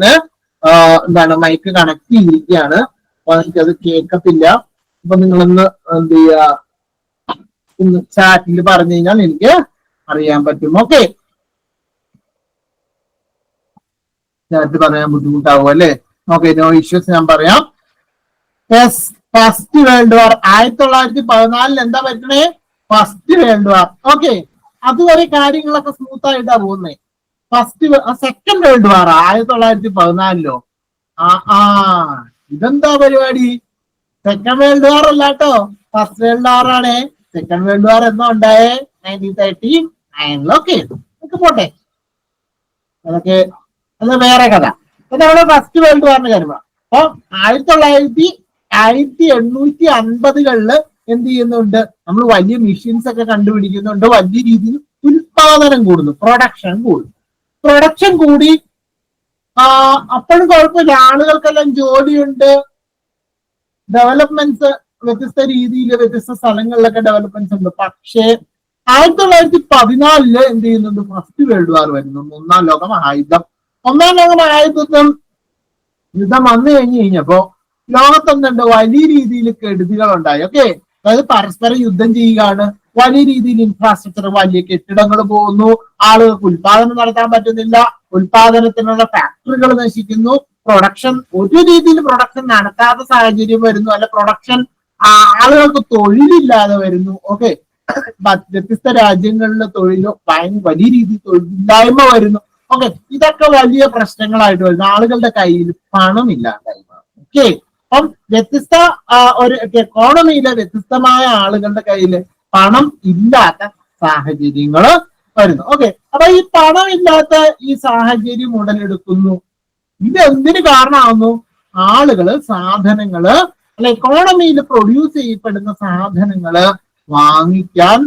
S1: എന്താണ് മൈക്ക് കണക്ട് ചെയ്തിരിക്കുകയാണ്, അപ്പൊ എനിക്കത് കേൾക്കത്തില്ല. അപ്പൊ നിങ്ങളൊന്ന് എന്ത് ചെയ്യാ, ഇന്ന് ചാറ്റിൽ പറഞ്ഞു കഴിഞ്ഞാൽ എനിക്ക് അറിയാൻ പറ്റും. ഓക്കെ, ചാറ്റ് പറയാൻ ബുദ്ധിമുട്ടാവും അല്ലെ. ഓക്കെ, നോ ഇഷ്യൂസ്, ഞാൻ പറയാം. ഫസ്റ്റ് വേൾഡ് വാർ 1914 എന്താ പറ്റണേ, ഫസ്റ്റ് വേൾഡ് വാർ. ഓക്കെ, അതുവരെ കാര്യങ്ങളൊക്കെ സ്മൂത്ത് ആയിട്ടാ പോകുന്നേ. സെക്കൻഡ് വേൾഡ് വാർ 1914 ഇതെന്താ പരിപാടി, സെക്കൻഡ് വേൾഡ് വാർ അല്ല കേട്ടോ, ഫസ്റ്റ് വേൾഡ് വാർ ആണ്. സെക്കൻഡ് വേൾഡ് വാർ എന്നാ ഉണ്ടായേ, 1939. ഓക്കെ, അതൊക്കെ പോട്ടെ, അതൊക്കെ അത് വേറെ കഥ. അപ്പൊ നമ്മള് ഫസ്റ്റ് വേൾഡ് വാറിന്റെ കാര്യം. അപ്പൊ 1850 എന്ത് ചെയ്യുന്നുണ്ട്, നമ്മൾ വലിയ മെഷീൻസ് ഒക്കെ കണ്ടുപിടിക്കുന്നുണ്ട്, വലിയ രീതിയിൽ ഉൽപാദനം കൂടുന്നു, പ്രൊഡക്ഷൻ കൂടുന്നു. പ്രൊഡക്ഷൻ കൂടി, അപ്പോഴും കുഴപ്പമില്ല, ആളുകൾക്കെല്ലാം ജോലിയുണ്ട്, ഡെവലപ്മെന്റ്സ് വ്യത്യസ്ത രീതിയിൽ വ്യത്യസ്ത സ്ഥലങ്ങളിലൊക്കെ ഡെവലപ്മെന്റ്സ് ഉണ്ട്. പക്ഷേ 1914 എന്ത് ചെയ്യുന്നുണ്ട്, ഫസ്റ്റ് വേൾഡ് വാർ വരുന്നുണ്ട്, ഒന്നാം ലോക മഹായുദ്ധം. ഒന്നാം ലോക മഹായുദ്ധം യുദ്ധം വന്നു കഴിഞ്ഞപ്പോ ലോകത്തൊന്നുണ്ട് വലിയ രീതിയിൽ കെടുതികൾ ഉണ്ടായി. ഓക്കെ, അതായത് പരസ്പരം യുദ്ധം ചെയ്യുകയാണ്, വലിയ രീതിയിൽ ഇൻഫ്രാസ്ട്രക്ചർ, വലിയ കെട്ടിടങ്ങൾ പോകുന്നു, ആളുകൾക്ക് ഉൽപാദനം നടത്താൻ പറ്റുന്നില്ല, ഉൽപാദനത്തിനുള്ള ഫാക്ടറികൾ നശിക്കുന്നു, പ്രൊഡക്ഷൻ ഒരു രീതിയിൽ പ്രൊഡക്ഷൻ നടത്താത്ത സാഹചര്യം വരുന്നു, അല്ല പ്രൊഡക്ഷൻ ആളുകൾക്ക് തൊഴിലില്ലാതെ വരുന്നു. ഓക്കെ, വ്യത്യസ്ത രാജ്യങ്ങളിലെ തൊഴിലോ വലിയ രീതിയിൽ തൊഴിലില്ലായ്മ വരുന്നു. ഓക്കെ, ഇതൊക്കെ വലിയ പ്രശ്നങ്ങളായിട്ട് വരുന്നു, ആളുകളുടെ കയ്യിൽ പണമില്ലാണ്ടായി. ഓക്കെ, അപ്പം വ്യത്യസ്ത ഒരു എക്കോണമിയിലെ വ്യത്യസ്തമായ ആളുകളുടെ കയ്യിൽ പണം ഇല്ലാത്ത സാഹചര്യങ്ങൾ വരുന്നു. ഓക്കെ, അപ്പൊ ഈ പണം ഇല്ലാത്ത ഈ സാഹചര്യം ഉടലെടുക്കുന്നു. ഇത് എന്തിന് കാരണമാകുന്നു, ആളുകള് സാധനങ്ങള് അല്ല എക്കോണമിയിൽ പ്രൊഡ്യൂസ് ചെയ്യപ്പെടുന്ന സാധനങ്ങള് വാങ്ങിക്കാൻ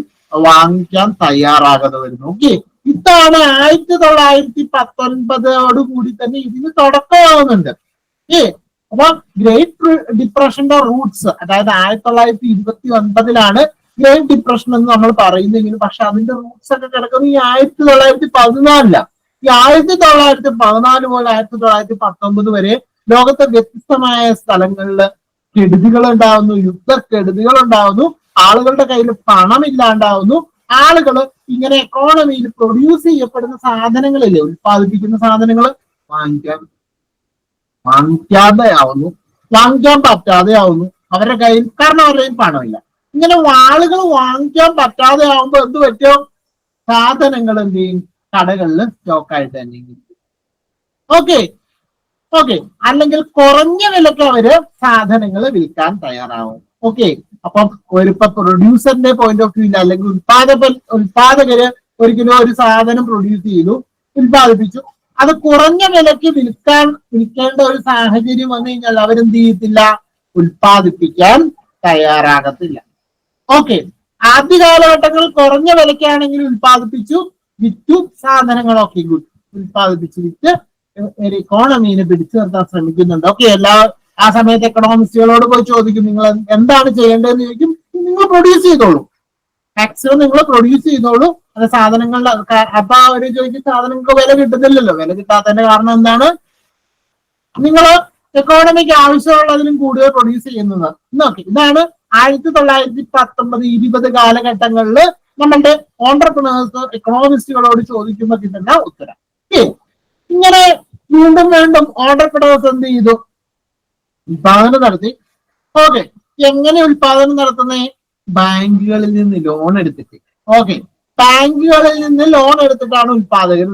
S1: തയ്യാറാകാതെ വരുന്നു. ഓക്കെ, ഇതാണ് 1919 കൂടി തന്നെ ഇതിന് തുടക്കമാകുന്നുണ്ട്. അപ്പൊ ഗ്രേറ്റ് ഡിപ്രഷന്റെ റൂട്ട്സ്, അതായത് 1929 ഗ്രേറ്റ് ഡിപ്രഷൻ എന്ന് നമ്മൾ പറയുന്നെങ്കിലും പക്ഷെ അതിന്റെ റൂട്ട്സ് ഒക്കെ കിടക്കുന്നത് ഈ 1914. ഈ 1914 മുതൽ 1919 വരെ ലോകത്തെ വ്യത്യസ്തമായ സ്ഥലങ്ങളിൽ കെടുതികൾ ഉണ്ടാവുന്നു, യുദ്ധക്കെടുതികൾ ഉണ്ടാവുന്നു, ആളുകളുടെ കയ്യിൽ പണമില്ലാണ്ടാവുന്നു, ആളുകൾ ഇങ്ങനെ എക്കോണമിയിൽ പ്രൊഡ്യൂസ് ചെയ്യപ്പെടുന്ന സാധനങ്ങളില്ലേ, ഉൽപ്പാദിപ്പിക്കുന്ന സാധനങ്ങൾ വാങ്ങിക്കാൻ പറ്റാതെ ആവുന്നു അവരുടെ കയ്യിൽ, കാരണം അവരുടെ കയ്യിൽ പണമില്ല. ഇങ്ങനെ ആളുകൾ വാങ്ങിക്കാൻ പറ്റാതെ ആവുമ്പോ എന്ത് പറ്റും, സാധനങ്ങൾ എന്ത് ചെയ്യും, കടകളിൽ സ്റ്റോക്കായിട്ട് തന്നെ. ഓക്കെ, അല്ലെങ്കിൽ കുറഞ്ഞ വിലക്ക് അവര് സാധനങ്ങൾ വിൽക്കാൻ തയ്യാറാവും. ഓക്കെ, അപ്പം ഇപ്പൊ പ്രൊഡ്യൂസറിന്റെ പോയിന്റ് ഓഫ് വ്യൂവിൽ അല്ലെങ്കിൽ ഉൽപാദകര് ഒരിക്കലും ഒരു സാധനം പ്രൊഡ്യൂസ് ചെയ്തു, ഉൽപാദിപ്പിച്ചു, അത് കുറഞ്ഞ വിലക്ക് വിൽക്കേണ്ട ഒരു സാഹചര്യം വന്നു കഴിഞ്ഞാൽ അവരെന്ത് ചെയ്യത്തില്ല, ഉൽപാദിപ്പിക്കാൻ തയ്യാറാകത്തില്ല. ഓക്കെ, ആദ്യ കാലഘട്ടങ്ങളിൽ കുറഞ്ഞ വിലക്കാണെങ്കിൽ ഉൽപാദിപ്പിച്ചു, വിറ്റു, സാധനങ്ങളൊക്കെ ഗുഡ്. ഉൽപ്പാദിപ്പിച്ച് വിറ്റ് ഒരു ഇക്കോണമീനെ പിടിച്ചു നിർത്താൻ ശ്രമിക്കുന്നുണ്ട്. ഓക്കെ, ആ സമയത്ത് എക്കണോമിസ്റ്റുകളോട് പോയി ചോദിക്കും, നിങ്ങൾ എന്താണ് ചെയ്യേണ്ടതെന്ന് ചോദിക്കും. നിങ്ങൾ പ്രൊഡ്യൂസ് ചെയ്തോളൂ, മാക്സിമം നിങ്ങൾ പ്രൊഡ്യൂസ് ചെയ്തോളൂ. അത് സാധനങ്ങളുടെ അപ്പൊ അവര് ചോദിക്കും, സാധനങ്ങൾക്ക് വില കിട്ടുന്നില്ലല്ലോ. വില കിട്ടാത്തതിന്റെ കാരണം എന്താണ്? നിങ്ങൾ എക്കോണമിക്ക് ആവശ്യമുള്ളതിനും കൂടുതൽ പ്രൊഡ്യൂസ് ചെയ്യുന്നത്. നോക്കി, ഇതാണ് 1919-20 കാലഘട്ടങ്ങളിൽ നമ്മളുടെ ഓണ്ടർപ്രണേഴ്സ് എക്കണോമിസ്റ്റുകളോട് ചോദിക്കുമ്പോൾ കിട്ടുന്ന ഉത്തരം. ഇങ്ങനെ വീണ്ടും വീണ്ടും ഓണ്ടർപ്രണേഴ്സ് എന്ത് ചെയ്തു? ഉൽപാദനം നടത്തി. ഓക്കെ, എങ്ങനെ ഉൽപാദനം നടത്തുന്നേ? ബാങ്കുകളിൽ നിന്ന് ലോൺ എടുത്തിട്ട്. ഓക്കെ, ബാങ്കുകളിൽ നിന്ന് ലോൺ എടുത്തിട്ടാണ് ഉൽപാദനം.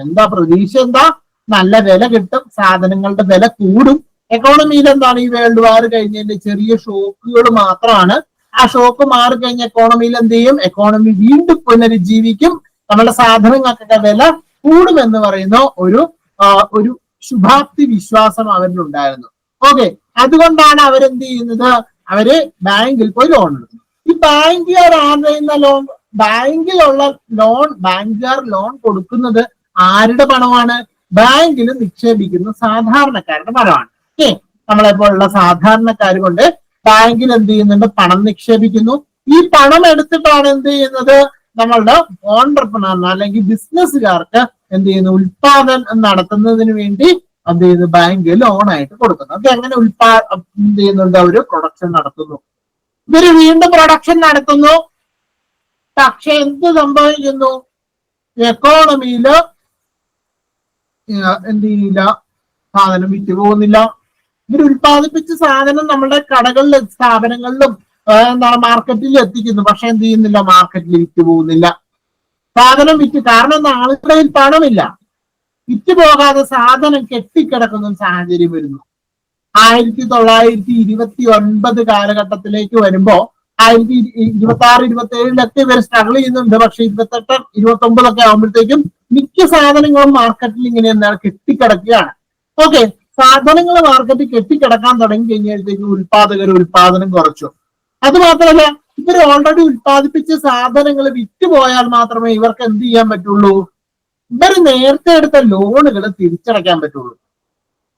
S1: എന്താ പ്രതീക്ഷ? എന്താ? നല്ല വില കിട്ടും, സാധനങ്ങളുടെ വില കൂടും. എക്കോണമിയിൽ എന്താണ്? ഈ വേൾഡ് വാർ കഴിഞ്ഞതിന്റെ ചെറിയ ഷോക്കുകൾ മാത്രമാണ്. ആ ഷോക്ക് മാറിക്കഴിഞ്ഞ എക്കോണമിയിൽ എന്ത് ചെയ്യും? എക്കോണമി വീണ്ടും പുനരുജ്ജീവിക്കും, നമ്മുടെ സാധനങ്ങൾക്കൊക്കെ വില കൂടുമെന്ന് പറയുന്ന ഒരു ശുഭാപ്തി വിശ്വാസം അവരിലുണ്ടായിരുന്നു. ഓക്കെ, അതുകൊണ്ടാണ് അവരെന്ത് ചെയ്യുന്നത്? അവര് ബാങ്കിൽ പോയി ലോൺ എടുക്കും. ഈ ബാങ്കുകാർ ആരുന്ന ലോൺ? ബാങ്കിലുള്ള ലോൺ, ബാങ്കുകാർ ലോൺ കൊടുക്കുന്നത് ആരുടെ പണമാണ്? ബാങ്കിൽ നിക്ഷേപിക്കുന്ന സാധാരണക്കാരുടെ പണമാണ്. ഓക്കെ, നമ്മളെപ്പോലുള്ള സാധാരണക്കാർ കൊണ്ട് ബാങ്കിൽ എന്ത് ചെയ്യുന്നുണ്ട്? പണം നിക്ഷേപിക്കുന്നു. ഈ പണം എടുത്തിട്ടാണ് എന്ത് ചെയ്യുന്നത്? നമ്മളുടെ ഓണ്ടർപ്രണർ അല്ലെങ്കിൽ ബിസിനസ്സുകാർക്ക് എന്ത് ചെയ്യുന്നു? ഉൽപാദനം നടത്തുന്നതിന് വേണ്ടി എന്ത് ചെയ്യുന്നു? ബാങ്ക് ലോണായിട്ട് കൊടുക്കുന്നു. അത് എങ്ങനെ എന്ത് ചെയ്യുന്നുണ്ട്? അവര് പ്രൊഡക്ഷൻ നടത്തുന്നു. ഇവര് വീണ്ടും പ്രൊഡക്ഷൻ നടത്തുന്നു. പക്ഷെ എന്ത് സംഭവിക്കുന്നു? എക്കോണമിയില് എന്ത് ചെയ്യില്ല? സാധനം വിറ്റ് പോകുന്നില്ല. ഇവർ ഉൽപ്പാദിപ്പിച്ച സാധനം നമ്മുടെ കടകളിലും സ്ഥാപനങ്ങളിലും എന്താണ് മാർക്കറ്റിൽ എത്തിക്കുന്നു. പക്ഷെ എന്ത് ചെയ്യുന്നില്ല? മാർക്കറ്റിൽ വിറ്റ് പോകുന്നില്ല. സാധനം വിറ്റ്, കാരണം ആളുകളുടെ കയ്യിൽ പണമില്ല. വിറ്റ് പോകാതെ സാധനം കെട്ടിക്കിടക്കുന്ന സാഹചര്യം വരുന്നു. 1929 കാലഘട്ടത്തിലേക്ക് വരുമ്പോ 1926-27 ഇവർ സ്ട്രഗിൾ ചെയ്യുന്നുണ്ട്. പക്ഷെ 28-29 ആകുമ്പോഴത്തേക്കും മിക്ക സാധനങ്ങളും മാർക്കറ്റിൽ ഇങ്ങനെ എന്താണ്? കെട്ടിക്കിടക്കുകയാണ്. ഓക്കെ, സാധനങ്ങൾ മാർക്കറ്റിൽ കെട്ടിക്കിടക്കാൻ തുടങ്ങി കഴിഞ്ഞപ്പോഴത്തേക്കും ഉൽപാദകർ ഉൽപാദനം കുറച്ചു. അത് മാത്രമല്ല, ഇവർ ഓൾറെഡി ഉൽപ്പാദിപ്പിച്ച സാധനങ്ങൾ വിറ്റുപോയാൽ മാത്രമേ ഇവർക്ക് എന്ത് ചെയ്യാൻ പറ്റുള്ളൂ? ഇവർ നേരത്തെ എടുത്ത ലോണുകൾ തിരിച്ചടയ്ക്കാൻ പറ്റുള്ളൂ.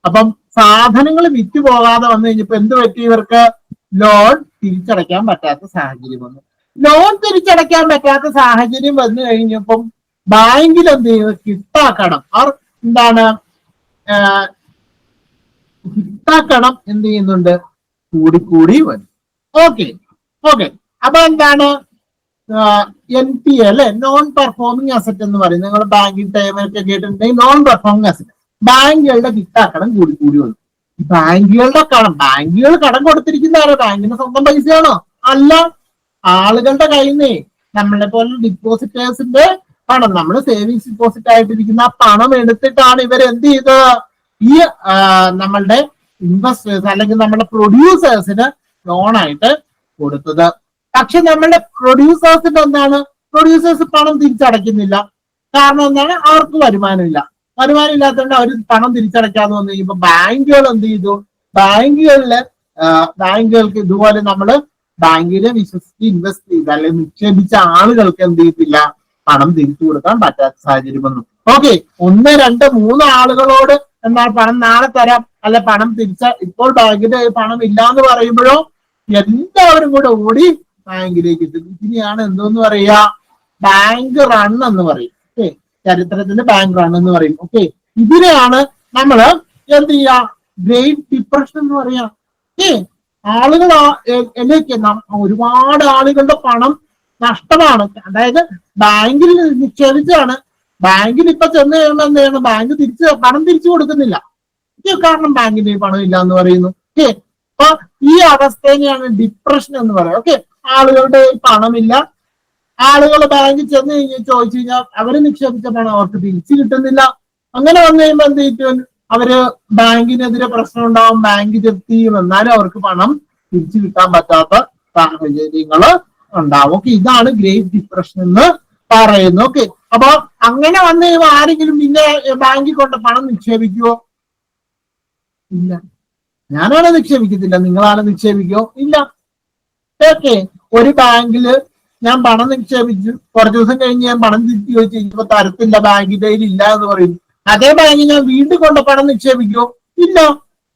S1: അപ്പം സാധനങ്ങൾ വിറ്റുപോകാതെ വന്നു കഴിഞ്ഞപ്പോ എന്ത് പറ്റി? ഇവർക്ക് ലോൺ തിരിച്ചടയ്ക്കാൻ പറ്റാത്ത സാഹചര്യം വന്നു. ലോൺ തിരിച്ചടയ്ക്കാൻ പറ്റാത്ത സാഹചര്യം വന്നു കഴിഞ്ഞപ്പം ബാങ്കിൽ എന്ത് ചെയ്യുന്നത്? കിട്ടാക്കണം. അവർ എന്താണ്? കിട്ടാക്കണം എന്ത് ചെയ്യുന്നുണ്ട്? കൂടിക്കൂടി വരും. ഓക്കെ, അപ്പൊ എന്താണ്? NPA അല്ലെ, നോൺ പെർഫോമിംഗ് അസറ്റ് എന്ന് പറയും. നിങ്ങൾ ബാങ്കിങ് ടൈമൊക്കെ കേട്ടിട്ടുണ്ടെങ്കിൽ നോൺ പെർഫോമിംഗ് അസറ്റ്. ബാങ്കുകളുടെ കിട്ടാക്കടം കൂടി വന്നു. ബാങ്കുകളുടെ ബാങ്കുകൾ കടം കൊടുത്തിരിക്കുന്നതാണോ? ബാങ്കിന്റെ സ്വന്തം പൈസയാണോ? അല്ല, ആളുകളുടെ കയ്യിൽ നിന്ന് നമ്മളെ പോലെ ഡിപ്പോസിറ്റേഴ്സിന്റെ പണം, നമ്മൾ സേവിങ്സ് ഡിപ്പോസിറ്റ് ആയിട്ടിരിക്കുന്ന ആ പണം എടുത്തിട്ടാണ് ഇവർ എന്ത് ചെയ്തത്? ഈ നമ്മളുടെ ഇൻവെസ്റ്റേഴ്സ് അല്ലെങ്കിൽ നമ്മുടെ പ്രൊഡ്യൂസേഴ്സിന് ലോണായിട്ട് കൊടുത്തത്. പക്ഷെ നമ്മളുടെ പ്രൊഡ്യൂസേഴ്സിന്റെ എന്താണ്? പ്രൊഡ്യൂസേഴ്സ് പണം തിരിച്ചടയ്ക്കുന്നില്ല. കാരണം എന്താണ്? അവർക്ക് വരുമാനമില്ല. വരുമാനം ഇല്ലാത്തതുകൊണ്ട് അവർ പണം തിരിച്ചടയ്ക്കാന്ന് വന്നു കഴിയുമ്പോ ബാങ്കുകൾ എന്ത് ചെയ്തു? ബാങ്കുകൾക്ക് ഇതുപോലെ നമ്മള് ബാങ്കിനെ വിശ്വസിച്ച് ഇൻവെസ്റ്റ് ചെയ്ത് അല്ലെങ്കിൽ നിക്ഷേപിച്ച ആളുകൾക്ക് എന്ത് ചെയ്തില്ല? പണം തിരിച്ചു കൊടുക്കാൻ പറ്റാത്ത സാഹചര്യം വന്നു. ഓക്കെ, 1, 2, 3 ആളുകളോട് എന്നാൽ പണം നാളെ തരാം, അല്ലെ പണം ഇപ്പോൾ ബാങ്കിന്റെ പണം ഇല്ല എന്ന് പറയുമ്പോഴോ എല്ലാവരും കൂടെ ഓടി ബാങ്കിലേക്ക് എത്തും. ഇതിനെയാണ് എന്തോന്ന് പറയുക? ബാങ്ക് റൺ എന്ന് പറയും. ഓക്കെ, ചരിത്രത്തിന്റെ ബാങ്ക് റൺ എന്ന് പറയും. ഓക്കെ, ഇതിനെയാണ് നമ്മള് എന്ത് ചെയ്യാ? ഗ്രേറ്റ് ഡിപ്രഷൻ എന്ന് പറയാ. ആളുകൾ ഒരുപാട് ആളുകളുടെ പണം നഷ്ടമാണ്. അതായത് ബാങ്കിൽ നിക്ഷേപിച്ചാണ്. ബാങ്കിൽ ഇപ്പൊ ചെന്ന് കഴിയുമ്പോൾ എന്ത് ചെയ്യണം? ബാങ്ക് പണം തിരിച്ചു കൊടുക്കുന്നില്ല. കാരണം ബാങ്കിന്റെ പണം ഇല്ല എന്ന് പറയുന്നു. ഓക്കെ, അപ്പൊ ഈ അവസ്ഥയാണ് ഡിപ്രഷൻ എന്ന് പറയുന്നത്. ഓക്കെ, ആളുകളുടെ പണമില്ല. ആളുകൾ ബാങ്കിൽ ചെന്ന് ചോദിച്ചു കഴിഞ്ഞാൽ അവര് നിക്ഷേപിച്ച പണം അവർക്ക് തിരിച്ചു കിട്ടുന്നില്ല. അങ്ങനെ വന്നു കഴിയുമ്പോൾ എന്ത് ചെയ്യും? അവര് ബാങ്കിനെതിരെ പ്രശ്നം ഉണ്ടാവും, ബാങ്ക് ജപ്തി ചെയ്യും. എന്നാലും അവർക്ക് പണം തിരിച്ചു കിട്ടാൻ പറ്റാത്ത സാഹചര്യങ്ങൾ ഉണ്ടാവും. ഓക്കെ, ഇതാണ് ഗ്രേറ്റ് ഡിപ്രഷൻ എന്ന് പറയുന്നു. ഓക്കെ, അപ്പൊ അങ്ങനെ വന്നു കഴിയുമ്പോൾ ആരെങ്കിലും പിന്നെ ബാങ്കിൽ കൊണ്ട് പണം നിക്ഷേപിക്കുവോ? ഇല്ല. ഞാനാണ് നിക്ഷേപിക്കത്തില്ല. നിങ്ങളാണ് നിക്ഷേപിക്കോ? ഇല്ല. ഓക്കെ, ഒരു ബാങ്കില് ഞാൻ പണം നിക്ഷേപിച്ചു, കുറച്ച് ദിവസം കഴിഞ്ഞ് ഞാൻ പണം തിരിച്ചു ചോദിച്ചു കഴിഞ്ഞപ്പോ തരത്തില്ല, ബാങ്കിന്റെ കയ്യിൽ ഇല്ല എന്ന് പറയുന്നു. അതേ ബാങ്കിൽ ഞാൻ വീണ്ടും കൊണ്ട് പണം നിക്ഷേപിക്കുമോ? ഇല്ല,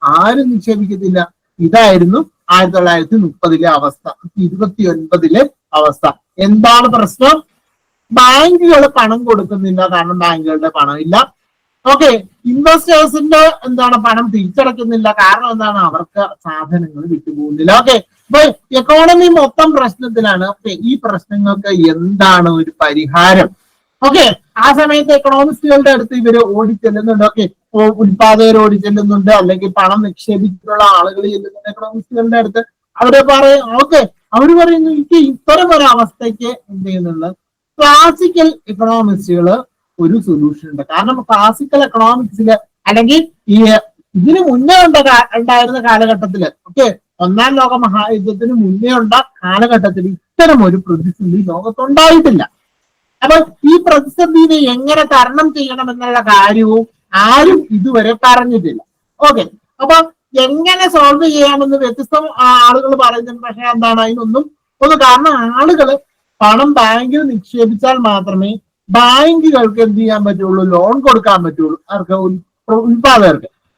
S1: ആരും നിക്ഷേപിക്കത്തില്ല. ഇതായിരുന്നു 1930 അവസ്ഥ, 29 അവസ്ഥ. എന്താണ് പ്രശ്നം? ബാങ്കുകൾ പണം കൊടുക്കുന്നില്ല, കാരണം ബാങ്കുകളുടെ പണമില്ല. ഓക്കെ, ഇൻവെസ്റ്റേഴ്സിന്റെ എന്താണ് പണം തിരിച്ചടക്കുന്നില്ല, കാരണം എന്താണ്? അവർക്ക് സാധനങ്ങൾ വിട്ടുപോകുന്നില്ല. ഓക്കെ, അപ്പൊ എക്കോണമി മൊത്തം പ്രശ്നത്തിലാണ്. ഓക്കെ, ഈ പ്രശ്നങ്ങൾക്ക് എന്താണ് ഒരു പരിഹാരം? ഓക്കെ, ആ സമയത്ത് എക്കണോമിസ്റ്റുകളുടെ അടുത്ത് ഇവര് ഓടിച്ചെല്ലുന്നുണ്ട്. ഓക്കെ, ഉത്പാദകർ ഓടിച്ചെല്ലുന്നുണ്ട്, അല്ലെങ്കിൽ പണം നിക്ഷേപിച്ചിട്ടുള്ള ആളുകൾ ചെല്ലുന്നുണ്ട് എക്കണോമിസ്റ്റുകളുടെ അടുത്ത്. അവരെ പറയും, ഓക്കെ, അവര് പറയുന്നു എനിക്ക് ഇത്തരം ഒരു അവസ്ഥയ്ക്ക് എന്ത് ചെയ്യുന്നുണ്ട്, ക്ലാസിക്കൽ എക്കണോമിക്സുകള് ഒരു സൊല്യൂഷൻ ഉണ്ട്. കാരണം ക്ലാസിക്കൽ എക്കണോമിക്സില് അല്ലെങ്കിൽ ഈ ഇതിന് മുന്നേ ഉണ്ടായിരുന്ന കാലഘട്ടത്തില്, ഓക്കെ, 1ാം ലോക മഹായുദ്ധത്തിന് മുന്നേ ഉണ്ട കാലഘട്ടത്തിൽ ഇത്തരം ഒരു പ്രതിസന്ധി ലോകത്തുണ്ടായിട്ടില്ല. അപ്പൊ ഈ പ്രതിസന്ധിനെ എങ്ങനെ തരണം ചെയ്യണം എന്നുള്ള കാര്യവും ആരും ഇതുവരെ പറഞ്ഞിട്ടില്ല. ഓക്കെ, അപ്പൊ എങ്ങനെ സോൾവ് ചെയ്യാമെന്ന് വ്യത്യസ്ത ആളുകൾ പറയുന്നുണ്ട്. പക്ഷെ എന്താണ് അതിനൊന്നും കാരണം ആളുകള് പണം ബാങ്കിൽ നിക്ഷേപിച്ചാൽ മാത്രമേ ബാങ്കുകൾക്ക് എന്ത് ചെയ്യാൻ പറ്റുള്ളൂ, ലോൺ കൊടുക്കാൻ പറ്റുള്ളൂ. ആർക്ക്?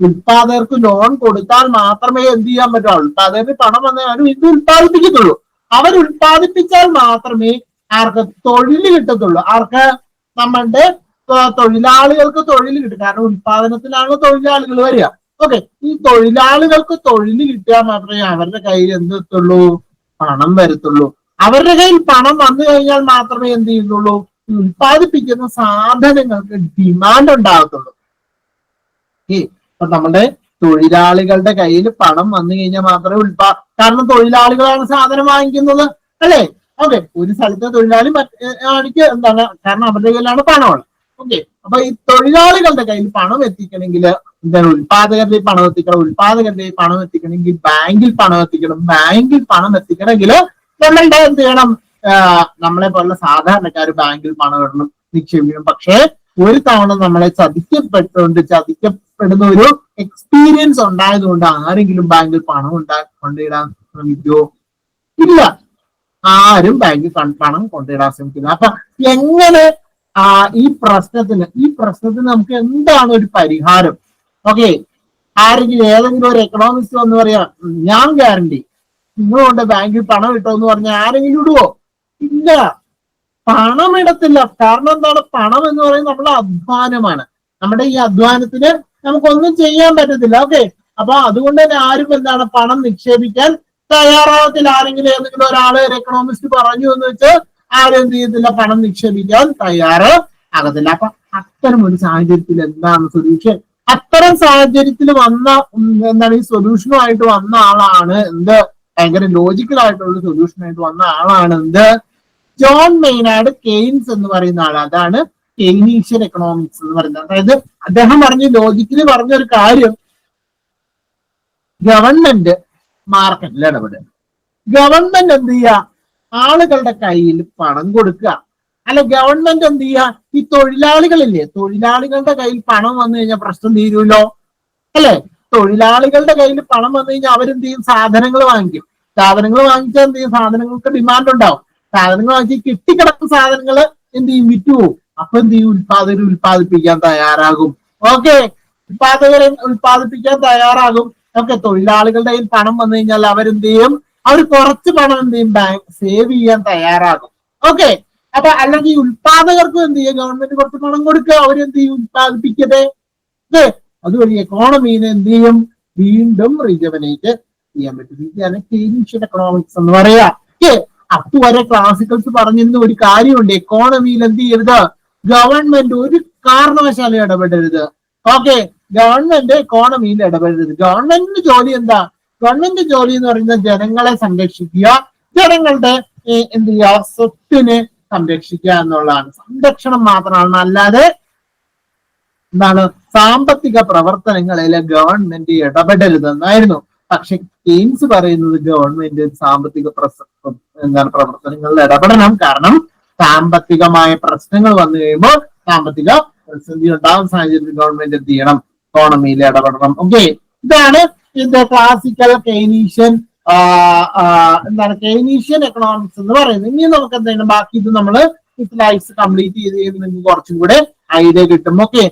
S1: ഉത്പാദകർക്ക് ലോൺ കൊടുത്താൽ മാത്രമേ എന്ത് ചെയ്യാൻ പറ്റുള്ളൂ, ഉത്പാദകർക്ക് പണം വന്നാൽ അവർ ഇത് ഉത്പാദിപ്പിക്കത്തുള്ളൂ. അവർ ഉത്പാദിപ്പിച്ചാൽ മാത്രമേ ആർക്ക് തൊഴിൽ കിട്ടത്തുള്ളൂ. ആർക്ക്? നമ്മളുടെ തൊഴിലാളികൾക്ക് തൊഴിൽ കിട്ടും. കാരണം ഉത്പാദനത്തിലാണ് തൊഴിലാളികൾ വരിക. ഓക്കെ, ഈ തൊഴിലാളികൾക്ക് തൊഴിൽ കിട്ടിയാൽ മാത്രമേ അവരുടെ കയ്യിൽ എന്തെത്തുള്ളൂ, പണം വരത്തുള്ളൂ. അവരുടെ കയ്യിൽ പണം വന്നു കഴിഞ്ഞാൽ മാത്രമേ എന്ത് ചെയ്യുന്നുള്ളൂ, ഉത്പാദിപ്പിക്കുന്ന സാധനങ്ങൾക്ക് ഡിമാൻഡ് ഉണ്ടാകത്തുള്ളൂ. ഇപ്പൊ നമ്മുടെ തൊഴിലാളികളുടെ കയ്യിൽ പണം വന്നു കഴിഞ്ഞാൽ മാത്രമേ കാരണം തൊഴിലാളികളാണ് സാധനം വാങ്ങിക്കുന്നത്, അല്ലെ? ഓക്കെ, ഒരു സ്ഥലത്തെ തൊഴിലാളി മറ്റേ എന്താണ്, കാരണം അവരുടെ കയ്യിലാണ് പണമുള്ളത്. ഓക്കെ, അപ്പൊ ഈ തൊഴിലാളികളുടെ കയ്യിൽ പണം എത്തിക്കണമെങ്കിൽ എന്താണ്, ഉത്പാദകരുടെ പണം എത്തിക്കണം, ഉത്പാദകരുടെ പണം എത്തിക്കണമെങ്കിൽ ബാങ്കിൽ പണം എത്തിക്കണം, ബാങ്കിൽ പണം എത്തിക്കണമെങ്കിൽ നമ്മളുടെ എന്ത് ചെയ്യണം, നമ്മളെ പോലുള്ള സാധാരണക്കാർ ബാങ്കിൽ പണം ഇടണം, നിക്ഷേപിക്കണം. പക്ഷേ ഒരു തവണ നമ്മളെ ചതിക്കപ്പെടുന്ന ഒരു എക്സ്പീരിയൻസ് ഉണ്ടായതുകൊണ്ട് ആരെങ്കിലും ബാങ്കിൽ പണം കൊണ്ടിടാൻ ശ്രമിക്കുമോ? ഇല്ല, ആരും ബാങ്കിൽ പണം കൊണ്ടിടാൻ ശ്രമിക്കില്ല. അപ്പൊ എങ്ങനെ ഈ പ്രശ്നത്തിന് നമുക്ക് എന്താണ് ഒരു പരിഹാരം? ഓക്കെ, ആരെങ്കിലും ഏതെങ്കിലും ഒരു എക്കണോമിസ്റ്റ് വന്ന് പറയാ ഞാൻ ഗ്യാരണ്ടി നിങ്ങൾ കൊണ്ട് ബാങ്കിൽ പണം ഇട്ടോ എന്ന് പറഞ്ഞാൽ ആരെങ്കിലും ഇടുവോ? ഇല്ല, പണം ഇടത്തില്ല. കാരണം എന്താണ്? പണം എന്ന് പറയുന്നത് നമ്മുടെ അധ്വാനമാണ്. നമ്മുടെ ഈ അധ്വാനത്തിന് നമുക്കൊന്നും ചെയ്യാൻ പറ്റത്തില്ല. ഓക്കെ, അപ്പൊ അതുകൊണ്ട് തന്നെ ആരും എന്താണ് പണം നിക്ഷേപിക്കാൻ തയ്യാറാകത്തില്ല. ആരെങ്കിലും ഏതെങ്കിലും ഒരാള് എക്കണോമിസ്റ്റ് പറഞ്ഞു എന്ന് വെച്ച് ആരും എന്ത് ചെയ്യത്തില്ല, പണം നിക്ഷേപിക്കാൻ തയ്യാറാകത്തില്ല. അപ്പൊ അത്തരം ഒരു സാഹചര്യത്തിൽ എന്താണ് സൊല്യൂഷൻ? അത്തരം സാഹചര്യത്തിൽ വന്ന എന്താണ് ഈ സൊല്യൂഷനുമായിട്ട് വന്ന ആളാണ് എന്ത്, ഭയങ്കര ലോജിക്കൽ ആയിട്ടുള്ള സൊല്യൂഷനായിട്ട് വന്ന ആളാണ് എന്ത്, ജോൺ മെയ്നാർഡ് കെയ്ൻസ് എന്ന് പറയുന്ന ആൾ. അതാണ് കെയ്നീഷ്യൻ എക്കണോമിക്സ് എന്ന് പറയുന്നത്. അതായത് അദ്ദേഹം ലോജിക്കലി പറഞ്ഞൊരു കാര്യം, ഗവൺമെന്റ് മാർക്കറ്റിൽ ഇടപെടുക. ഗവൺമെന്റ് എന്ത് ചെയ്യുക, ആളുകളുടെ കയ്യിൽ പണം കൊടുക്കുക. അല്ല, ഗവൺമെന്റ് എന്ത് ചെയ്യുക, ഈ തൊഴിലാളികളില്ലേ, തൊഴിലാളികളുടെ കയ്യിൽ പണം വന്നു കഴിഞ്ഞാൽ പ്രശ്നം തീരുമല്ലോ, അല്ലെ? തൊഴിലാളികളുടെ കയ്യിൽ പണം വന്നു കഴിഞ്ഞാൽ അവരെന്ത് ചെയ്യും, സാധനങ്ങൾ വാങ്ങിക്കും. സാധനങ്ങൾ വാങ്ങിച്ചാൽ എന്ത് ചെയ്യും, സാധനങ്ങൾക്ക് ഡിമാൻഡ് ഉണ്ടാവും. സാധനങ്ങൾ വാങ്ങിച്ച് കെട്ടിക്കിടക്കുന്ന സാധനങ്ങൾ എന്ത് ചെയ്യും, വിറ്റുപോകും. അപ്പൊ എന്ത് ചെയ്യും, ഉത്പാദകർ ഉത്പാദിപ്പിക്കാൻ തയ്യാറാകും. ഓക്കെ, ഉത്പാദകരെ ഉത്പാദിപ്പിക്കാൻ തയ്യാറാകും. ഓക്കെ, തൊഴിലാളികളുടെ കയ്യിൽ പണം വന്നു കഴിഞ്ഞാൽ അവരെന്ത് ചെയ്യും, അവർ കുറച്ച് പണം എന്ത് ചെയ്യും, ബാങ്ക് സേവ് ചെയ്യാൻ തയ്യാറാകും. ഓക്കെ, അപ്പൊ അല്ലെങ്കിൽ ഉത്പാദകർക്കും എന്ത് ചെയ്യും, ഗവൺമെന്റ് കുറച്ച് പണം കൊടുക്കുക, അവരെന്ത് ചെയ്യും, ഉത്പാദിപ്പിക്കട്ടെ. അതുവഴി എക്കോണമീനെ എന്ത് ചെയ്യും, വീണ്ടും റിജവനേറ്റ് ചെയ്യാൻ പറ്റും. ഇതാണ് കെയ്നീഷ്യൻ എക്കണോമിക്സ് എന്ന് പറയാ. അതുവരെ ക്ലാസിക്കൽസ് പറഞ്ഞിരുന്ന ഒരു കാര്യമുണ്ട്, എക്കോണമിയിൽ എന്ത് ചെയ്യരുത്, ഗവൺമെന്റ് ഒരു കാരണവശാലും ഇടപെടരുത്. Okay, government എക്കോണമിയിൽ ഇടപെടരുത്. ഗവൺമെന്റിന്റെ ജോലി എന്താ? ഗവൺമെന്റ് ജോലി എന്ന് പറയുന്നത് ജനങ്ങളെ സംരക്ഷിക്കുക, ജനങ്ങളുടെ എന്ത് ചെയ്യുക, സ്വത്തിനെ സംരക്ഷിക്കുക എന്നുള്ളതാണ്. സംരക്ഷണം മാത്രമാണ്, അല്ലാതെ എന്താണ് സാമ്പത്തിക പ്രവർത്തനങ്ങളിലെ ഗവൺമെന്റ് ഇടപെടരുതെന്നായിരുന്നു. പക്ഷെ കെയ്ൻസ് പറയുന്നത് ഗവൺമെന്റ് സാമ്പത്തിക പ്രവർത്തനങ്ങളിൽ ഇടപെടണം. കാരണം സാമ്പത്തികമായ പ്രശ്നങ്ങൾ വന്നു കഴിയുമ്പോൾ, സാമ്പത്തിക പ്രതിസന്ധി ഉണ്ടാകുന്ന സാഹചര്യത്തിൽ ഗവൺമെന്റ് എന്ത് ചെയ്യണം, എക്കോണമിയിൽ ഇടപെടണം. ഓക്കെ, ഇതാണ് ക്ലാസിക്കൽ കെയ്നീഷ്യൻ എന്താണ് കെയ്നീഷ്യൻ എക്കണോമിക്സ് എന്ന് പറയുന്നത്. ഇനി നമുക്ക് എന്തെങ്കിലും ബാക്കി ഇത് നമ്മള് ലൈഫ്സ് കംപ്ലീറ്റ് ചെയ്ത് കഴിയുമ്പോൾ നിങ്ങൾക്ക് കുറച്ചും കൂടെ ഐഡിയ കിട്ടും. ഓക്കെ,